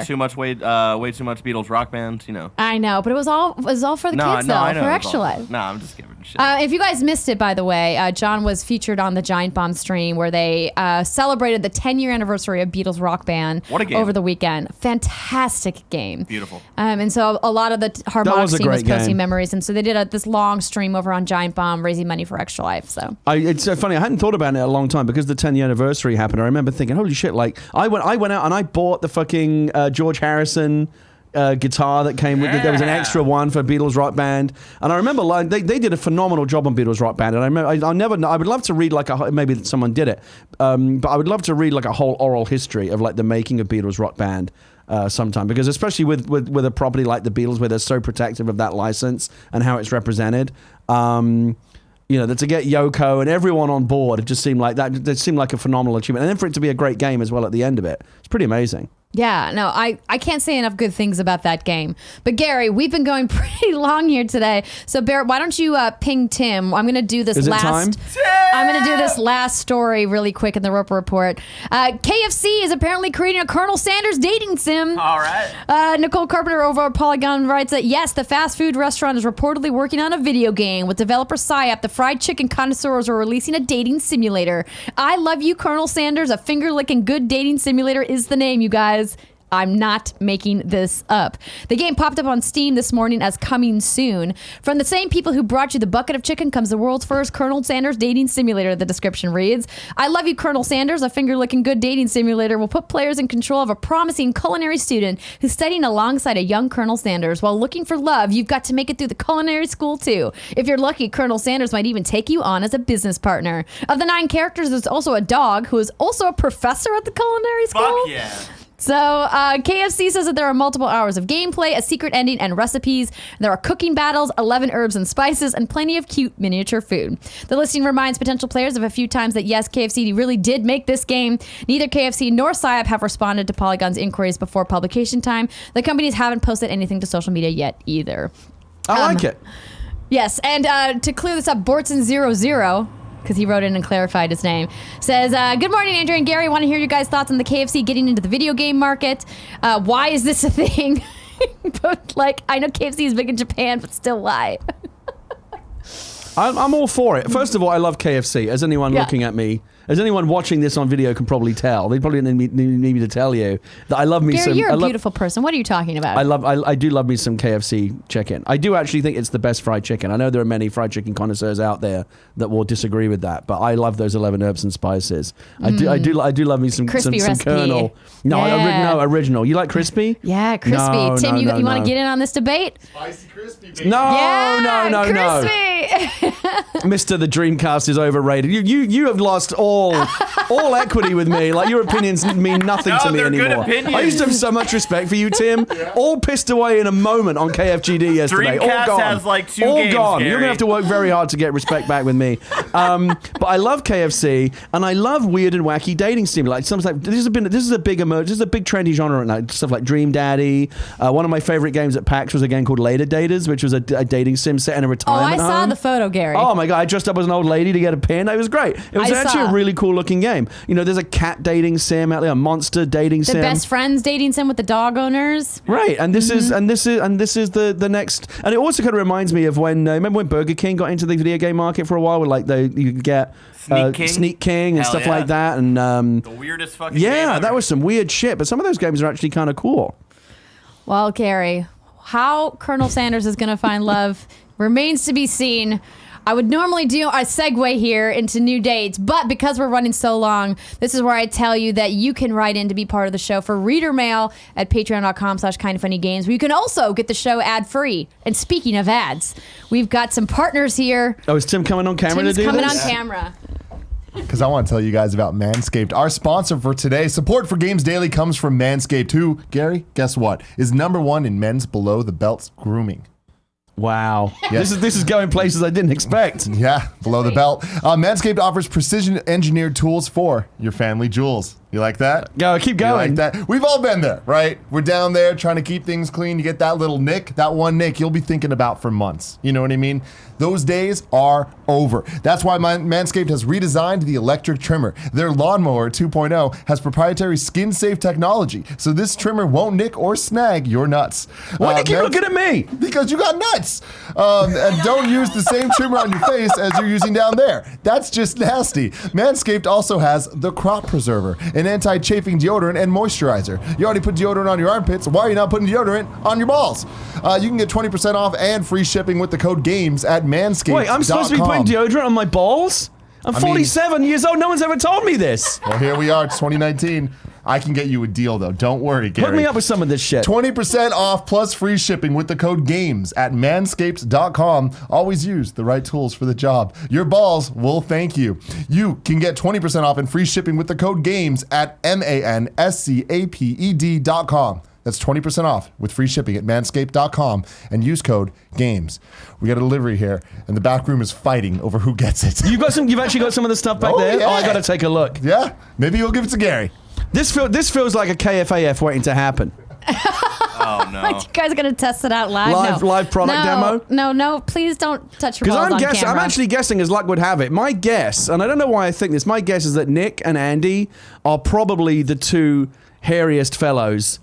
way too much Beatles Rock Band, I know, but it was all for the kids, though, I know for it was Extra all- Life. No, I'm just giving shit. If you guys missed it, by the way, John was featured on the Giant Bomb stream where they celebrated the 10-year anniversary of Beatles Rock Band What a game. over the weekend. Fantastic game. Beautiful. And so a lot of the Harmonics a team was great posting game. memories, and so they did this long stream over on Giant Bomb raising money for Extra Life. So It's so funny. I hadn't thought about it in a long time because the 10-year anniversary happened. I remember thinking, holy shit, I went out and I bought the fucking George Harrison guitar that came with it. There was an extra one for Beatles Rock Band, and I remember they did a phenomenal job on Beatles Rock Band. And I remember I would love to read maybe someone did it, but I would love to read a whole oral history of the making of Beatles Rock Band sometime, because especially with a property like the Beatles, where they're so protective of that license and how it's represented. That to get Yoko and everyone on board, it just seemed like that. It seemed like a phenomenal achievement, and then for it to be a great game as well at the end of it, it's pretty amazing. yeah, no, I can't say enough good things about that game. But Gary, we've been going pretty long here today. So Barrett, why don't you ping Tim? I'm going to do this Is it last. time? I'm going to do this last story really quick in the Roper Report. KFC is apparently creating a Colonel Sanders dating sim. All right. Nicole Carpenter over at Polygon writes that yes, the fast food restaurant is reportedly working on a video game with developer PsyOp. The fried chicken connoisseurs are releasing a dating simulator. I love you, Colonel Sanders. A finger-licking good dating simulator is the name, you guys. I'm not making this up. The game popped up on Steam this morning as coming soon. From the same people who brought you the bucket of chicken comes the world's first Colonel Sanders dating simulator, the description reads. I love you, Colonel Sanders. A finger-licking good dating simulator will put players in control of a promising culinary student who's studying alongside a young Colonel Sanders. While looking for love, you've got to make it through the culinary school, too. If you're lucky, Colonel Sanders might even take you on as a business partner. Of the 9 characters, there's also a dog who is also a professor at the culinary school. Fuck yeah. So KFC says that there are multiple hours of gameplay, a secret ending, and recipes. There are cooking battles, 11 herbs and spices, and plenty of cute miniature food. The listing reminds potential players of a few times that yes, KFC really did make this game. Neither KFC nor PsyOp have responded to Polygon's inquiries before publication time. The companies haven't posted anything to social media yet either. I like it. Yes, and to clear this up, Bortson00, because he wrote in and clarified his name, says, good morning, Andrea and Gary. Want to hear your guys' thoughts on the KFC getting into the video game market. Why is this a thing? But, I know KFC is big in Japan, but still why? I'm all for it. First of all, I love KFC. As anyone looking at me, as anyone watching this on video can probably tell, they probably need me to tell you that I love me Gary, some. you're a beautiful person. What are you talking about? I do love me some KFC chicken. I do actually think it's the best fried chicken. I know there are many fried chicken connoisseurs out there that will disagree with that, but I love those 11 herbs and spices. I do love me some Crispy some recipe. Colonel. No, Yeah. original. You like crispy? Yeah, crispy. No, Tim, no, you no, want to no. get in on this debate? Spicy crispy, baby. No, no, crispy. Mr. The Dreamcast is overrated. You have lost all all equity with me. Like, your opinions mean nothing to me they're anymore. good opinions. I used to have so much respect for you, Tim. All pissed away in a moment on KFGD yesterday. Dreamcast all gone. has like 2 all games, gone. Gary. You're gonna have to work very hard to get respect back with me. But I love KFC, and I love weird and wacky dating sim. Like, something like this is a big trendy genre right now. Stuff like Dream Daddy. One of my favorite games at PAX was a game called Later Daters, which was a dating sim set in a retirement home. I saw the photo, Gary. Oh my god! I dressed up as an old lady to get a pin. It was great. It was actually a really cool looking game. You know, there's a cat dating sim out there, a monster dating sim. The best friends dating sim with the dog owners. Right, and this is the next. And it also kind of reminds me of when remember when Burger King got into the video game market for a while, where like you could get Sneak King and Hell stuff yeah. like that, and the weirdest fucking game yeah, ever. that was some weird shit. But some of those games are actually kind of cool. Well, Gary, how Colonel Sanders is going to find love remains to be seen. I would normally do a segue here into new dates, but because we're running so long, this is where I tell you that you can write in to be part of the show for reader mail at patreon.com/kindoffunnygames, where you can also get the show ad-free. And speaking of ads, we've got some partners here. Oh, is Tim coming on camera to do coming this? on camera. Because I want to tell you guys about Manscaped, our sponsor for today. Support for Games Daily comes from Manscaped, who, Gary, guess what, is #1 in men's below-the-belt grooming. Wow, Yes. this is going places I didn't expect. Yeah, below the belt. Manscaped offers precision-engineered tools for your family jewels. You like that? Go, keep You going. like that? We've all been there, right? We're down there trying to keep things clean. You get that little nick, that one nick you'll be thinking about for months. You know what I mean? Those days are over. That's why Manscaped has redesigned the electric trimmer. Their Lawnmower 2.0 has proprietary skin-safe technology, so this trimmer won't nick or snag your nuts. Why do you keep looking at me? Because you got nuts. And don't use the same trimmer on your face as you're using down there. That's just nasty. Manscaped also has the Crop Preserver, an anti-chafing deodorant and moisturizer. You already put deodorant on your armpits. Why are you not putting deodorant on your balls? You can get 20% off and free shipping with the code GAMES at Manscaped.com. Wait, I'm supposed to be putting deodorant on my balls? I'm 47 years old. No one's ever told me this. Well, here we are. It's 2019. I can get you a deal, though. Don't worry, Gary. Put me up with some of this shit. 20% off plus free shipping with the code GAMES at manscaped.com. Always use the right tools for the job. Your balls will thank you. You can get 20% off and free shipping with the code GAMES at manscaped.com. That's 20% off with free shipping at manscaped.com and use code GAMES. We got a delivery here, and the back room is fighting over who gets it. You've actually got some of the stuff back Oh, there? yeah. Oh, I got to take a look. Yeah, maybe you'll give it to Gary. This feels like a KFAF waiting to happen. Oh no. You guys are going to test it out live? Live product demo? No, please don't touch your Because balls on camera. I'm actually guessing, as luck would have it, my guess, and I don't know why I think this, my guess is that Nick and Andy are probably the two hairiest fellows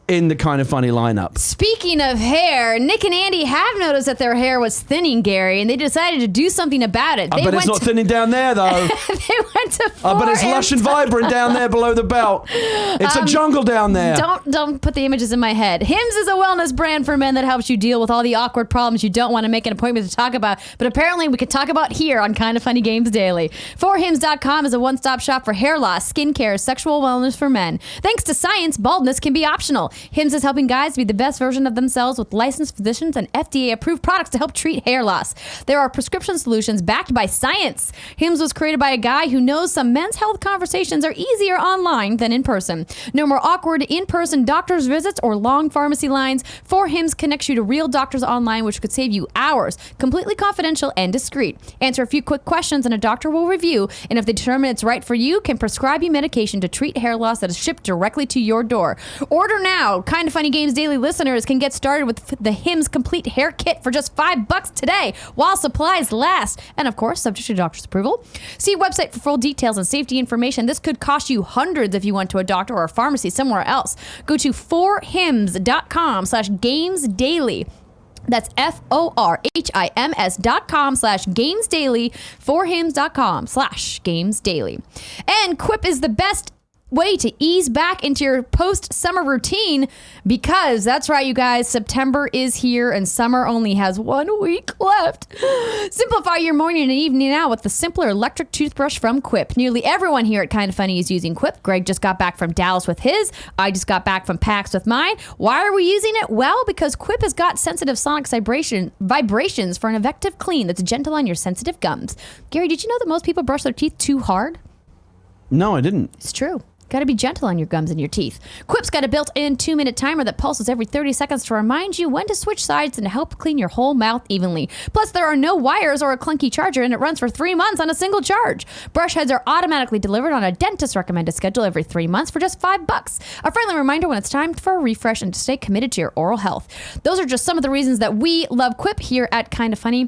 in the Kind of Funny lineup. Speaking of hair, Nick and Andy have noticed that their hair was thinning, Gary, and they decided to do something about it. I bet it's not thinning down there, though. They went to I bet it's lush and vibrant down there below the belt. It's a jungle down there. Don't put the images in my head. Hims is a wellness brand for men that helps you deal with all the awkward problems you don't want to make an appointment to talk about, but apparently we can talk about here on Kind of Funny Games Daily. 4hims.com is a one-stop shop for hair loss, skincare, sexual wellness for men. Thanks to science, baldness can be optional. Hims is helping guys be the best version of themselves with licensed physicians and FDA-approved products to help treat hair loss. There are prescription solutions backed by science. Hims was created by a guy who knows some men's health conversations are easier online than in person. No more awkward in-person doctor's visits or long pharmacy lines. 4hims connects you to real doctors online, which could save you hours. Completely confidential and discreet. Answer a few quick questions and a doctor will review, and if they determine it's right for you, can prescribe you medication to treat hair loss that is shipped directly to your door. Order now. Kind of Funny Games Daily listeners can get started with the Hims Complete Hair Kit for just $5 today while supplies last. And of course, subject to doctor's approval. See website for full details and safety information. This could cost you hundreds if you went to a doctor or a pharmacy somewhere else. Go to 4hims.com/gamesdaily. That's FORHIMS.com/gamesdaily. 4hims.com/gamesdaily. And Quip is the best way to ease back into your post-summer routine, because that's right, you guys, September is here and summer only has 1 week left. Simplify your morning and evening out with the simpler electric toothbrush from Quip. Nearly everyone here at Kind of Funny is using Quip. Greg just got back from Dallas with his. I just got back from PAX with mine. Why are we using it? Well, because Quip has got sensitive sonic vibrations for an effective clean that's gentle on your sensitive gums. Gary, did you know that most people brush their teeth too hard? No, I didn't. It's true. Got to be gentle on your gums and your teeth. Quip's got a built-in 2-minute timer that pulses every 30 seconds to remind you when to switch sides and to help clean your whole mouth evenly. Plus, there are no wires or a clunky charger, and it runs for 3 months on a single charge. Brush heads are automatically delivered on a dentist-recommended schedule every 3 months for just $5. A friendly reminder when it's time for a refresh and to stay committed to your oral health. Those are just some of the reasons that we love Quip here at Kinda Funny.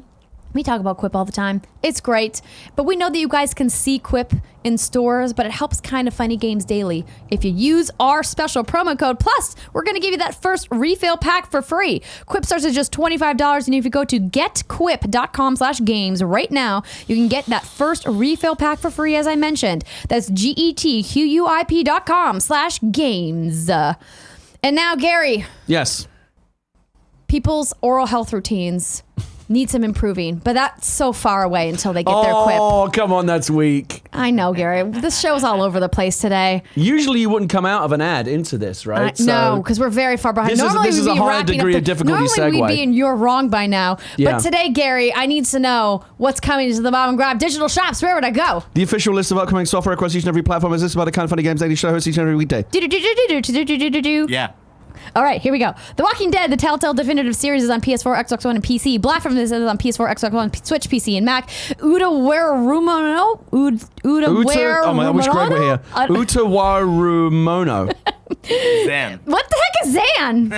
We talk about Quip all the time. It's great. But we know that you guys can see Quip in stores, but it helps Kinda Funny Games daily if you use our special promo code. Plus, we're going to give you that first refill pack for free. Quip starts at just $25, and if you go to getquip.com/games right now, you can get that first refill pack for free, as I mentioned. That's getquip.com/games. And now, Gary. Yes. People's oral health routines need some improving, but that's so far away until they get their Quip. Oh, come on, that's weak. I know, Gary. This show's all over the place today. Usually you wouldn't come out of an ad into this, right? No, because we're very far behind. This is a higher degree of difficulty segue. Normally we'd be in You're Wrong by now. Yeah. But today, Gary, I need to know what's coming to the Mom and Grab digital shops. Where would I go? The official list of upcoming software across each and every platform is this about a Kinda Funny Games daily show host each and every weekday. Yeah. All right, here we go. The Walking Dead, the Telltale Definitive Series is on PS4, Xbox One, and PC. Black from this is on PS4, Xbox One, Switch, PC, and Mac. Utawarumono? Oh my, I wish Greg were here. Utawarumono. Zan. What the heck is Zan?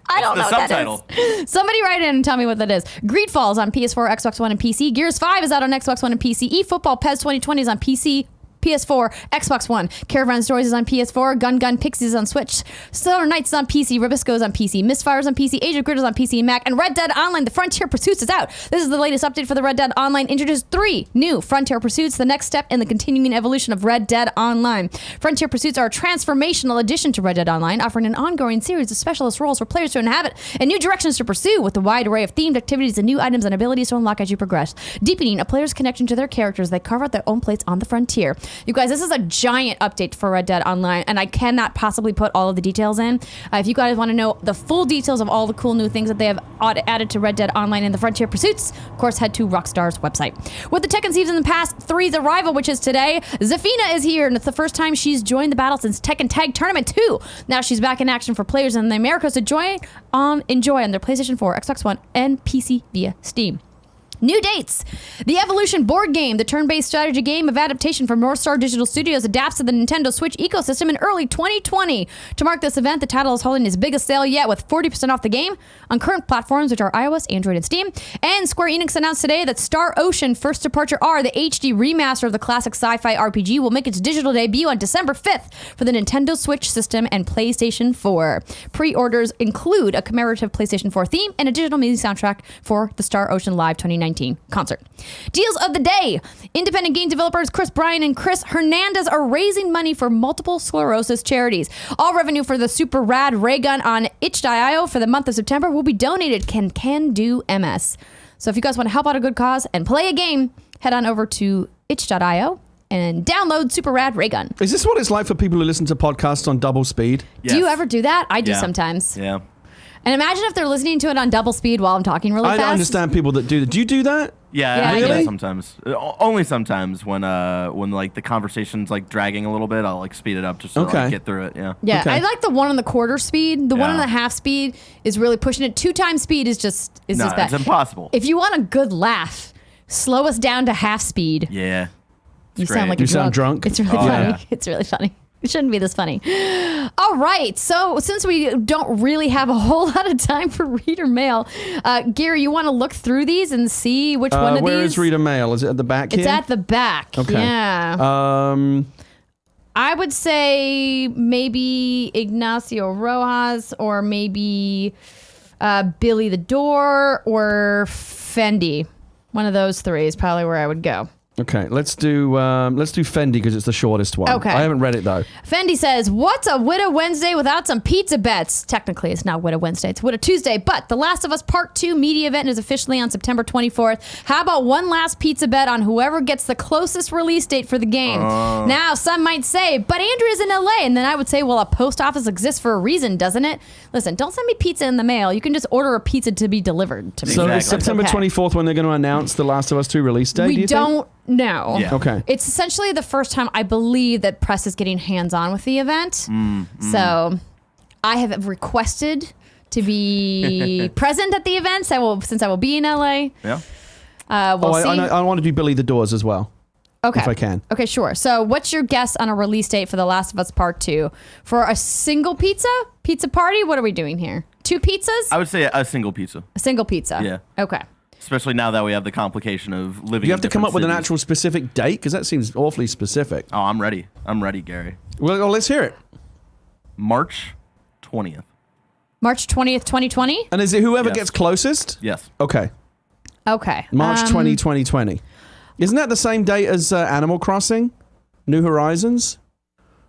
I don't know what subtitle. that is. Somebody write in and tell me what that is. Greedfall is on PS4, Xbox One, and PC. Gears 5 is out on Xbox One and PC. eFootball PES 2020 is on PC, PS4, Xbox One. Caravan Stories is on PS4. Gun Pixies is on Switch. Stellar Knights is on PC. Ribisco is on PC. Misfire is on PC. Age of Grid is on PC and Mac. And Red Dead Online, The Frontier Pursuits is out. This is the latest update for the Red Dead Online. Introduced 3 new Frontier Pursuits, the next step in the continuing evolution of Red Dead Online. Frontier Pursuits are a transformational addition to Red Dead Online, offering an ongoing series of specialist roles for players to inhabit and new directions to pursue with a wide array of themed activities and new items and abilities to unlock as you progress, deepening a player's connection to their characters. They carve out their own place on the frontier. You guys, this is a giant update for Red Dead Online, and I cannot possibly put all of the details in. If you guys want to know the full details of all the cool new things that they have added to Red Dead Online and the Frontier Pursuits, of course, head to Rockstar's website. With the Tekken Thieves in the Past 3's arrival, which is today, Zafina is here, and it's the first time she's joined the battle since Tekken Tag Tournament 2. Now she's back in action for players in the Americas to enjoy on their PlayStation 4, Xbox One, and PC via Steam. New dates. The Evolution board game, the turn-based strategy game of adaptation from North Star Digital Studios, adapts to the Nintendo Switch ecosystem in early 2020. To mark this event, the title is holding its biggest sale yet with 40% off the game on current platforms, which are iOS, Android, and Steam. And Square Enix announced today that Star Ocean First Departure R, the HD remaster of the classic sci-fi RPG, will make its digital debut on December 5th for the Nintendo Switch system and PlayStation 4. Pre-orders include a commemorative PlayStation 4 theme and a digital music soundtrack for the Star Ocean Live 2019 concert. Deals of the day. Independent game developers Chris Bryan and Chris Hernandez are raising money for multiple sclerosis charities. All revenue for the super rad ray gun on itch.io for the month of September will be donated to Can Do MS. So if you guys want to help out a good cause and play a game, head on over to itch.io and download Super Rad Ray Gun. Is this what it's like for people who listen to podcasts on double speed? Yes. Do you ever do that? I do sometimes. Yeah. And imagine if they're listening to it on double speed while I'm talking really fast. I understand people that do that. Do you do that? Yeah, I do really? that sometimes. Only sometimes when like the conversation's like dragging a little bit, I'll like speed it up just to like, get through it. Yeah. Yeah, Okay. I like the 1 1/4 speed. The 1 Yeah. 1/2 speed is really pushing it. 2 times speed is just bad. It's impossible. If you want a good laugh, slow us down to half speed. Yeah. You sound like You sound drunk? It's really funny. yeah. It's really funny. It shouldn't be this funny. All right. So since we don't really have a whole lot of time for reader mail, Gary, you want to look through these and see which one of where these? is reader mail? Is it at the back here? It's at the back. Okay. Yeah. I would say maybe Ignacio Rojas or maybe Billy the Door or Fendyy. One of those 3 is probably where I would go. Okay, let's do Fendyy because it's the shortest one. Okay. I haven't read it though. Fendyy says, "What's a Whitta Wednesday without some pizza bets?" Technically, it's not Whitta Wednesday; it's Whitta Tuesday. But The Last of Us Part 2 media event is officially on September 24th. How about one last pizza bet on whoever gets the closest release date for the game? Now, some might say, "But Andrea's in LA," and then I would say, "Well, a post office exists for a reason, doesn't it?" Listen, don't send me pizza in the mail. You can just order a pizza to be delivered to me. So Exactly. it's September Okay. 24th when they're going to announce The Last of Us 2 release date. We do you don't. think? No. Yeah. Okay. It's essentially the first time I believe that press is getting hands-on with the event. So I have requested to be present at the event. Since I will be in LA. Yeah. We'll see. I want to do Billy the Doors as well. Okay. If I can. Okay, sure. So what's your guess on a release date for The Last of Us Part 2? For a single pizza party? What are we doing here? 2 pizzas? I would say a single pizza. A single pizza. Yeah. Okay. Especially now that we have the complication of living. You have to come up with an cities. actual specific date because that seems awfully specific. Oh, I'm ready. I'm ready, Gary. Well, let's hear it. March 20th. March 20th, 2020? And is it whoever Yes. gets closest? Yes. Okay. Okay. March 2020. Isn't that the same date as Animal Crossing? New Horizons?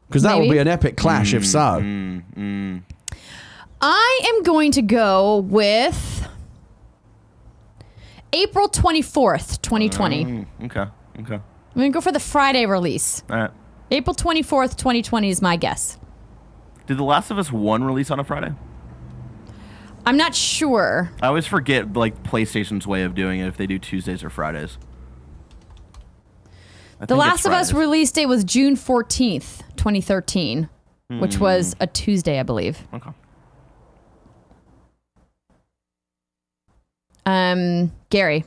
Because that will Maybe. be an epic clash if so. I am going to go with April 24th, 2020. Okay. I'm going to go for the Friday release. All right. April 24th, 2020 is my guess. Did The Last of Us 1 release on a Friday? I'm not sure. I always forget like PlayStation's way of doing it if they do Tuesdays or Fridays. The Last of Us release date was June 14th, 2013, which was a Tuesday, I believe. Okay. Gary.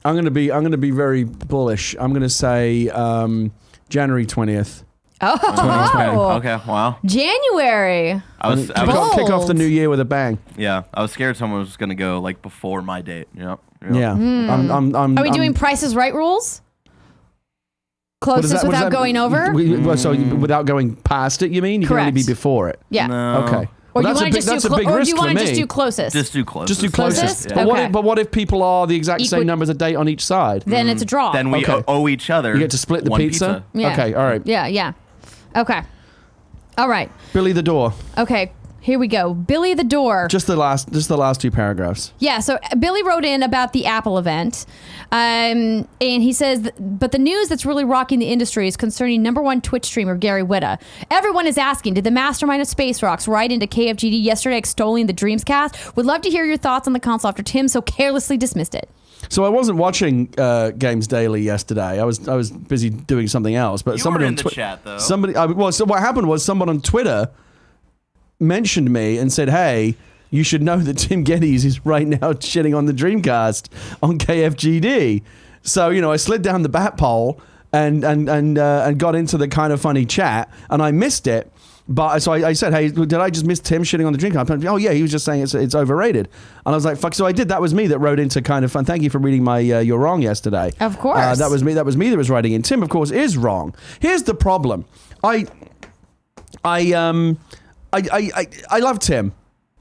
I'm gonna be very bullish. I'm gonna say January 20th. Oh, Okay. Wow. January. I was Kick off the new year with a bang. yeah. I was scared someone was gonna go like before my date. Yep. Yeah. Are we doing Prices Right rules? Closest without going over? So without going past it, you mean? You can only Correct. be before it. Yeah. No. Okay. Or Well, do you want to just do a big or do risk you for want to just me. do closest? Just do closest. Just do closest. Closest? But, Okay. what if people are the exact same numbers a date on each side? Then it's a draw. Then we Okay. owe each other. You get to split the one pizza? Yeah. Okay, all right. Yeah. Okay. All right. Billy the Door. Okay. Here we go. Billy the Door. Just the last 2 paragraphs. Yeah, so Billy wrote in about the Apple event, and he says, but the news that's really rocking the industry is concerning #1 Twitch streamer Gary Whitta. Everyone is asking, did the mastermind of Space Rocks write into KFGD yesterday extolling the Dreamcast? Would love to hear your thoughts on the console after Tim so carelessly dismissed it. So I wasn't watching Games Daily yesterday. I was busy doing something else. But You somebody were on in the chat, though. So what happened was someone on Twitter mentioned me and said, "Hey, you should know that Tim Geddes is right now shitting on the Dreamcast on KFGD." So I slid down the bat pole and got into the kind of funny chat, and I missed it. But so I said, "Hey, did I just miss Tim shitting on the Dreamcast?" Oh yeah, he was just saying it's overrated. And I was like, "Fuck!" So I did. That was me that wrote into kind of fun. Thank you for reading my "You're Wrong" yesterday. Of course, that was me. That was me that was writing in. Tim, of course, is wrong. Here's the problem. I love Tim.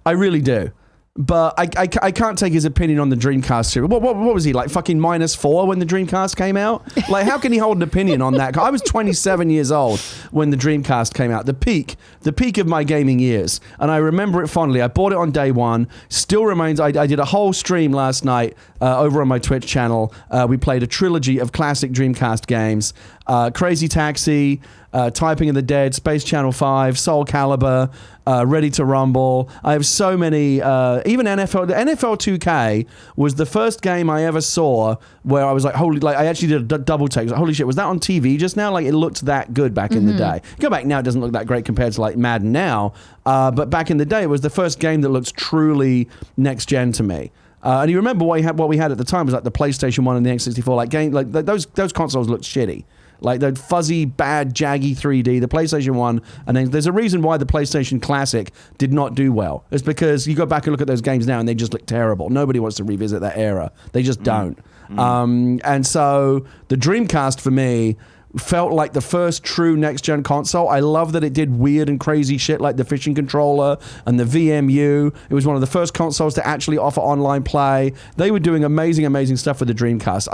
I really do. But I can't take his opinion on the Dreamcast series. What was he, like fucking -4 when the Dreamcast came out? Like, how can he hold an opinion on that? I was 27 years old when the Dreamcast came out. The peak of my gaming years. And I remember it fondly. I bought it on day one. Still remains. I did a whole stream last night over on my Twitch channel. We played a trilogy of classic Dreamcast games. Crazy Taxi, Typing of the Dead, Space Channel 5, Soul Calibur, Ready to Rumble. I have so many, even NFL 2K was the first game I ever saw where I was like, I actually did a double take. I was like, holy shit, was that on TV just now? Like, it looked that good back in the day. Go back now, it doesn't look that great compared to like Madden now. But back in the day, it was the first game that looks truly next gen to me. And you remember what we had at the time was like the PlayStation 1 and the N64, those consoles looked shitty. Like the fuzzy, bad, jaggy 3D, the PlayStation 1, and then there's a reason why the PlayStation Classic did not do well. It's because you go back and look at those games now and they just look terrible. Nobody wants to revisit that era. They just don't. And so the Dreamcast for me felt like the first true next-gen console. I love that it did weird and crazy shit like the fishing controller and the VMU. It was one of the first consoles to actually offer online play. They were doing amazing, amazing stuff with the Dreamcast.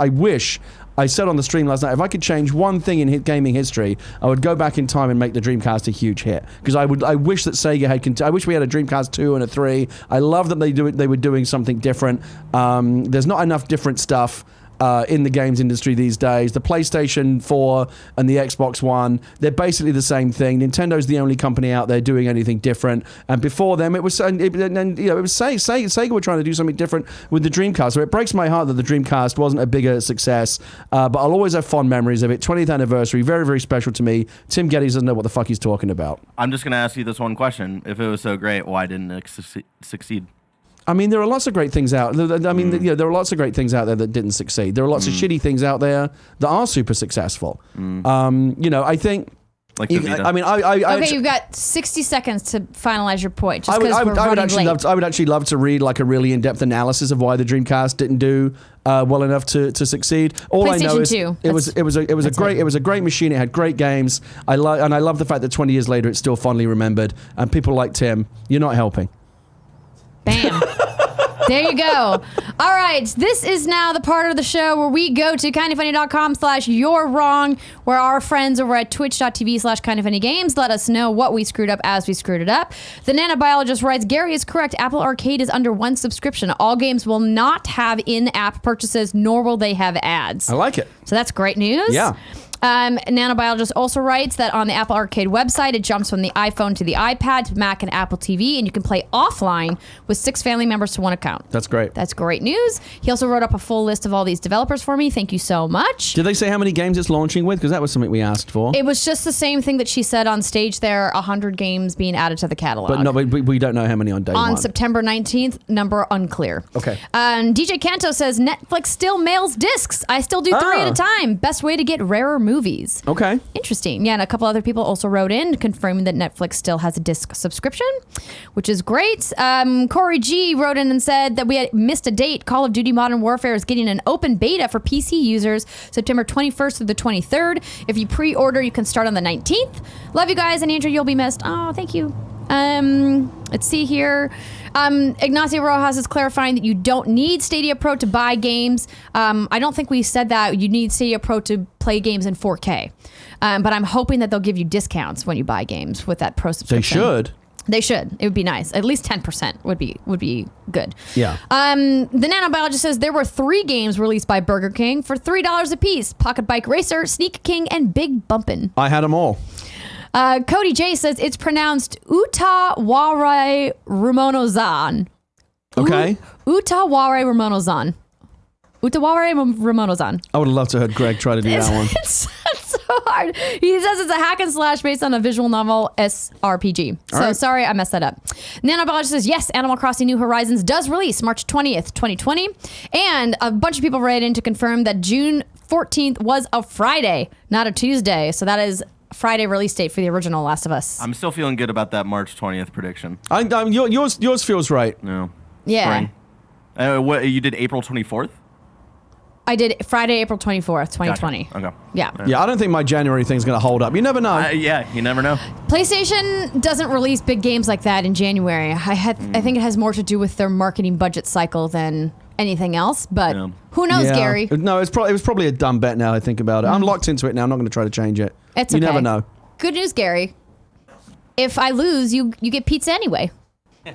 I said on the stream last night, if I could change one thing in gaming history, I would go back in time and make the Dreamcast a huge hit. Because I wish that Sega I wish we had a Dreamcast 2 and a 3. I love that they were doing something different. There's not enough different stuff. in the games industry these days. The PlayStation 4 and the Xbox One, they're basically the same thing. Nintendo's the only company out there doing anything different. And before them, it was Sega were trying to do something different with the Dreamcast. So it breaks my heart that the Dreamcast wasn't a bigger success. But I'll always have fond memories of it. 20th anniversary, very, very special to me. Tim Geddes doesn't know what the fuck he's talking about. I'm just going to ask you this one question. If it was so great, why didn't it succeed? I mean, there are lots of great things out. I mean, there are lots of great things out there that didn't succeed. There are lots of shitty things out there that are super successful. I think. Like the Vita. I mean, okay, you've got 60 seconds to finalize your point. Just because we're running late. I would actually love to read like a really in-depth analysis of why the Dreamcast didn't do well enough to succeed. All I know is it was a great machine. It had great games. I love the fact that 20 years later it's still fondly remembered. And people like Tim, you're not helping. Bam. There you go. All right. This is now the part of the show where we go to kindoffunny.com/you're wrong, where our friends over at twitch.tv/kindoffunnygames let us know what we screwed up as we screwed it up. The nanobiologist writes, Gary is correct. Apple Arcade is under one subscription. All games will not have in-app purchases, nor will they have ads. I like it. So that's great news. Yeah. Nanobiologist also writes that on the Apple Arcade website, it jumps from the iPhone to the iPad to Mac and Apple TV, and you can play offline with 6 family members to one account. That's great. That's great news. He also wrote up a full list of all these developers for me. Thank you so much. Did they say how many games it's launching with? Because that was something we asked for. It was just the same thing that she said on stage there, 100 games being added to the catalog. But no, we don't know how many on day one. On September 19th, number unclear. Okay. DJ Kanto says, Netflix still mails discs. I still do 3 at a time. Best way to get rarer movies. Okay. Interesting. Yeah, and a couple other people also wrote in confirming that Netflix still has a disc subscription, which is great. Corey G wrote in and said that we had missed a date. Call of Duty Modern Warfare is getting an open beta for PC users September 21st through the 23rd. If you pre-order, you can start on the 19th. Love you guys, and Andrea, you'll be missed. Oh, thank you. Let's see here. Ignacio Rojas is clarifying that you don't need Stadia Pro to buy games. I don't think we said that. You need Stadia Pro to play games in 4K. But I'm hoping that they'll give you discounts when you buy games with that Pro subscription. They should. They should. It would be nice. At least 10% would be good. Yeah. The nanobiologist says there were 3 games released by Burger King for $3 a piece: Pocket Bike Racer, Sneak King, and Big Bumpin'. I had them all. Cody J says it's pronounced Utaware Ramonozan. Okay. Utaware Ramonozan. Utaware Ramonozan. I would have loved to have heard Greg try to do that one. It's so hard. He says it's a hack and slash based on a visual novel SRPG. So right. Sorry, I messed that up. Nanobiologist says, yes, Animal Crossing New Horizons does release March 20th, 2020. And a bunch of people wrote in to confirm that June 14th was a Friday, not a Tuesday. So that is Friday release date for the original Last of Us. I'm still feeling good about that March 20th prediction. Yours feels right. No. Yeah. Spring. What you did April 24th? I did Friday, April 24th, 2020. Gotcha. Okay. Yeah. Yeah, I don't think my January thing's going to hold up. You never know. Yeah, you never know. PlayStation doesn't release big games like that in January. I think it has more to do with their marketing budget cycle than anything else, but who knows, Gary? No, it was probably a dumb bet now I think about it. I'm locked into it now. I'm not going to try to change it. It's you okay. never know. Good news, Gary. If I lose, you get pizza anyway.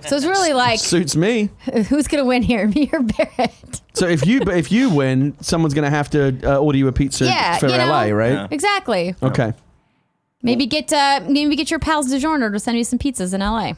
So it's really like suits me. Who's gonna win here, me or Barrett? So if you win, someone's gonna have to order you a pizza for LA, right? Yeah. Exactly. Okay. Maybe get your pals DiGiorno to send me some pizzas in LA.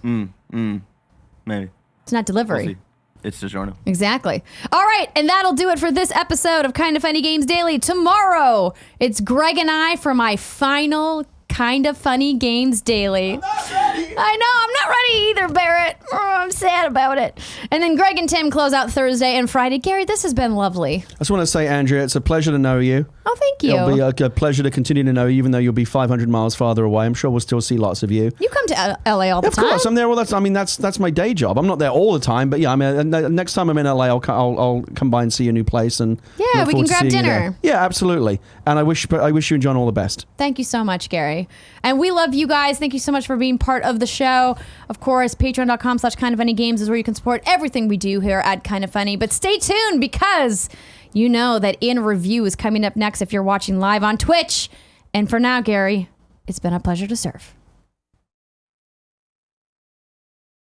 Maybe. It's not delivery. We'll see. It's DiGiorno. Exactly. All right, and that'll do it for this episode of Kind of Funny Games Daily. Tomorrow, it's Greg and I for my final Kind of Funny Games Daily. I'm not ready. I know, I'm not ready either, Barrett. Oh, I'm sad about it. And then Greg and Tim close out Thursday and Friday. Gary, this has been lovely. I just want to say, Andrea, it's a pleasure to know you. Oh, thank you. It'll be a pleasure to continue to know you, even though you'll be 500 miles farther away. I'm sure we'll still see lots of you. You come to LA all the time. Of course, I'm there. Well, that's my day job. I'm not there all the time, but yeah, I mean, next time I'm in LA, I'll come by and see a new place and yeah, we can grab dinner. Yeah, absolutely. And I wish you and John all the best. Thank you so much, Gary. And we love you guys. Thank you so much for being part of the show. Of course, patreon.com/kindoffunnygames is where you can support everything we do here at Kind of Funny. But stay tuned because you know that In Review is coming up next if you're watching live on Twitch. And for now, Gary, it's been a pleasure to serve.